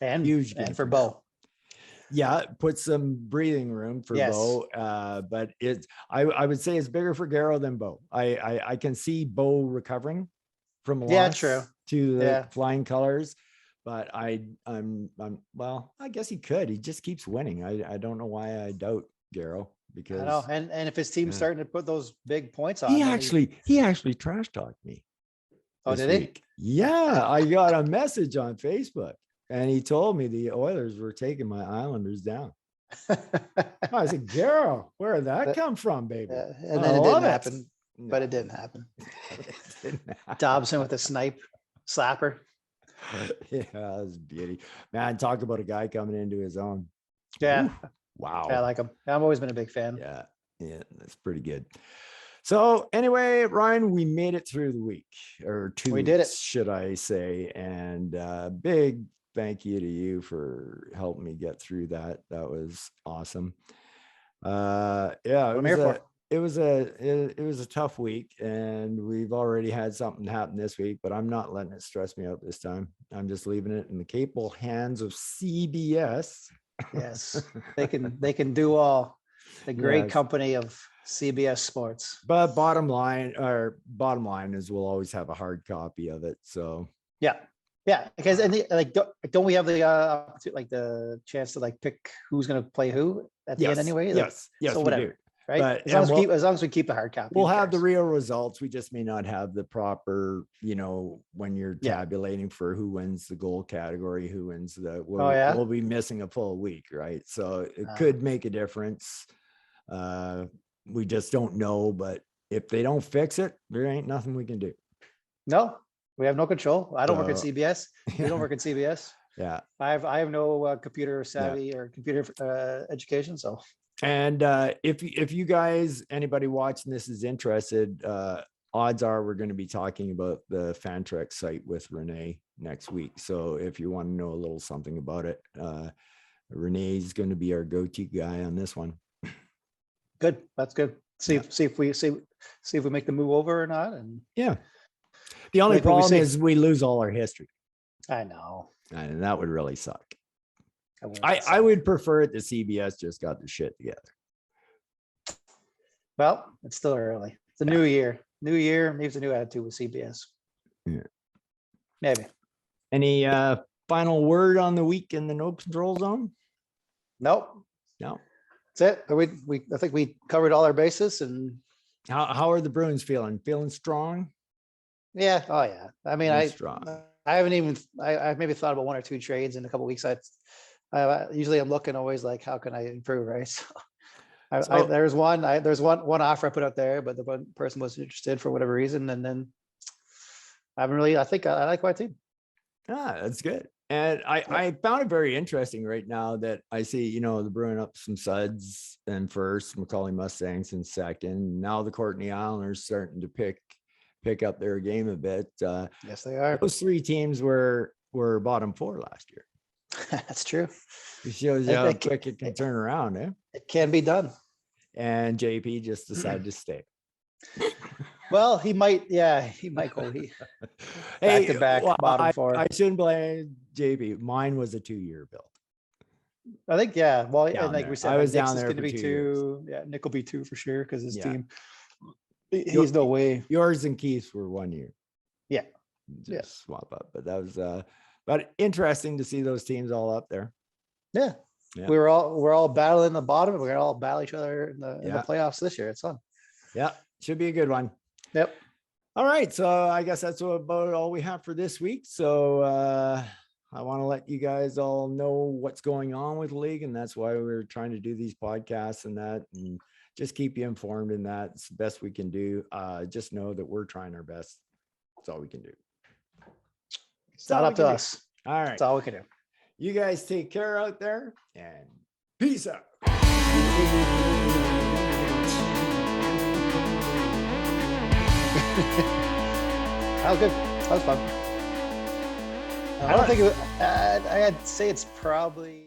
Speaker 1: And
Speaker 2: Huge game
Speaker 1: and for
Speaker 2: for
Speaker 1: Bo.
Speaker 2: Yeah, put some breathing room for
Speaker 1: Yes.
Speaker 2: Bo. But I would say it's bigger for Garrow than Bo. I can see Bo recovering from a
Speaker 1: Yeah,
Speaker 2: loss
Speaker 1: true.
Speaker 2: to the
Speaker 1: Yeah.
Speaker 2: Flying Colors. But I'm well, I guess he could. He just keeps winning. I don't know why I doubt Garrow, because
Speaker 1: I know. And if his team's
Speaker 2: Yeah.
Speaker 1: starting to put those big points on,
Speaker 2: he
Speaker 1: then
Speaker 2: actually trash talked me.
Speaker 1: Oh,
Speaker 2: this
Speaker 1: did he?
Speaker 2: week. Yeah, I got a message on Facebook and he told me the Oilers were taking my Islanders down. I said, Garrow, where did that come from, baby?
Speaker 1: And then it didn't happen. But it didn't happen. Dobson with a snipe slapper.
Speaker 2: Yeah, that was beauty. Man, talk about a guy coming into his own.
Speaker 1: Yeah.
Speaker 2: Ooh, wow.
Speaker 1: I like him. I've always been a big fan.
Speaker 2: Yeah, that's pretty good. So anyway, Ryan, we made it through the week, or 2
Speaker 1: We did it.
Speaker 2: weeks, should I say. And big thank you to you for helping me get through that. That was awesome. Yeah, it was a tough week, and we've already had something happen this week, but I'm not letting it stress me out this time. I'm just leaving it in the capable hands of CBS.
Speaker 1: Yes, they can do all. The great
Speaker 2: Yes.
Speaker 1: company of CBS Sports.
Speaker 2: But bottom line is we'll always have a hard copy of it. So
Speaker 1: Yeah, because don't we have the like the chance to like pick who's going to play who at the end anyway?
Speaker 2: Yes,
Speaker 1: so
Speaker 2: we
Speaker 1: whatever.
Speaker 2: do.
Speaker 1: Right.
Speaker 2: But-
Speaker 1: As long as we keep the hard copy.
Speaker 2: We'll
Speaker 1: who
Speaker 2: have the
Speaker 1: cares?
Speaker 2: real results. We just may not have the proper, when you're
Speaker 1: Yeah.
Speaker 2: tabulating for who wins the goal category, who wins the,
Speaker 1: Oh, yeah?
Speaker 2: we'll be missing a full week, right? So it
Speaker 1: Ah.
Speaker 2: could make a difference. We just don't know, but if they don't fix it, there ain't nothing we can do.
Speaker 1: No, we have no control. I don't work at
Speaker 2: So-
Speaker 1: CBS. You don't work at CBS.
Speaker 2: Yeah.
Speaker 1: I have no computer savvy or computer education. So
Speaker 2: And if you guys, anybody watching this is interested, odds are we're going to be talking about the Fantrax site with Renee next week. So if you want to know a little something about it, Renee's going to be our go-to guy on this one.
Speaker 1: good. That's good. See if we make the move over or not. And
Speaker 2: Yeah. The only
Speaker 1: Wait till we
Speaker 2: problem
Speaker 1: see.
Speaker 2: is we lose all our history,
Speaker 1: I know.
Speaker 2: and that would really suck.
Speaker 1: won't
Speaker 2: I
Speaker 1: say.
Speaker 2: would prefer it. The CBS just got the shit together.
Speaker 1: Well, it's still early. It's a new year. New year. Maybe it's a new attitude with CBS.
Speaker 2: Yeah.
Speaker 1: Maybe.
Speaker 2: Any final word on the week in the no control zone?
Speaker 1: Nope.
Speaker 2: No.
Speaker 1: That's it. I think we covered all our bases, and
Speaker 2: How are the Bruins feeling? Feeling strong?
Speaker 1: yeah. Oh yeah. I mean,
Speaker 2: Feeling strong.
Speaker 1: I haven't even. I've maybe thought about one or two trades in a couple of weeks. I usually I'm looking always like, how can I improve, right? So there's one offer I put out there, but the one person was interested for whatever reason, and then I haven't really. I think I like my team.
Speaker 2: That's good. And I found it very interesting right now that I see, the Bruin up some Suds and first, Macaulay Mustangs in second. Now the Courtney Islanders starting to pick up their game a bit.
Speaker 1: Yes, they are.
Speaker 2: Those three teams were bottom four last year.
Speaker 1: That's true.
Speaker 2: It shows you how quick it can turn around, eh?
Speaker 1: It can be done.
Speaker 2: And JP just decided to stay.
Speaker 1: Well, he might go.
Speaker 2: Hey,
Speaker 1: Back-to-back bottom four.
Speaker 2: I shouldn't blame JP. Mine was a 2-year build.
Speaker 1: I think, yeah. Well,
Speaker 2: Down
Speaker 1: and like
Speaker 2: there.
Speaker 1: we said,
Speaker 2: I was
Speaker 1: Nick's
Speaker 2: down
Speaker 1: is
Speaker 2: there
Speaker 1: gonna
Speaker 2: for
Speaker 1: be
Speaker 2: 2
Speaker 1: two. Yeah, Nick will be two for sure because his
Speaker 2: Yeah.
Speaker 1: team. He's no way.
Speaker 2: Yours and Keith's were 1 year.
Speaker 1: Yeah.
Speaker 2: Just
Speaker 1: Yeah.
Speaker 2: swap up. But that was but interesting to see those teams all up there.
Speaker 1: Yeah.
Speaker 2: Yeah.
Speaker 1: We're all battling the bottom. We're gonna all battle each other in the
Speaker 2: Yeah.
Speaker 1: playoffs this year. It's fun.
Speaker 2: Yeah, should be a good one.
Speaker 1: Yep.
Speaker 2: All right, so I guess that's about all we have for this week. So I want to let you guys all know what's going on with the league, and that's why we're trying to do these podcasts and that, and just keep you informed in that. It's the best we can do. Just know that we're trying our best. That's all we can do.
Speaker 1: It's not up to us.
Speaker 2: All right,
Speaker 1: That's all we can do.
Speaker 2: you guys take care out there, and peace out.
Speaker 1: That was good. That was fun. I don't think it. I'd say it's probably.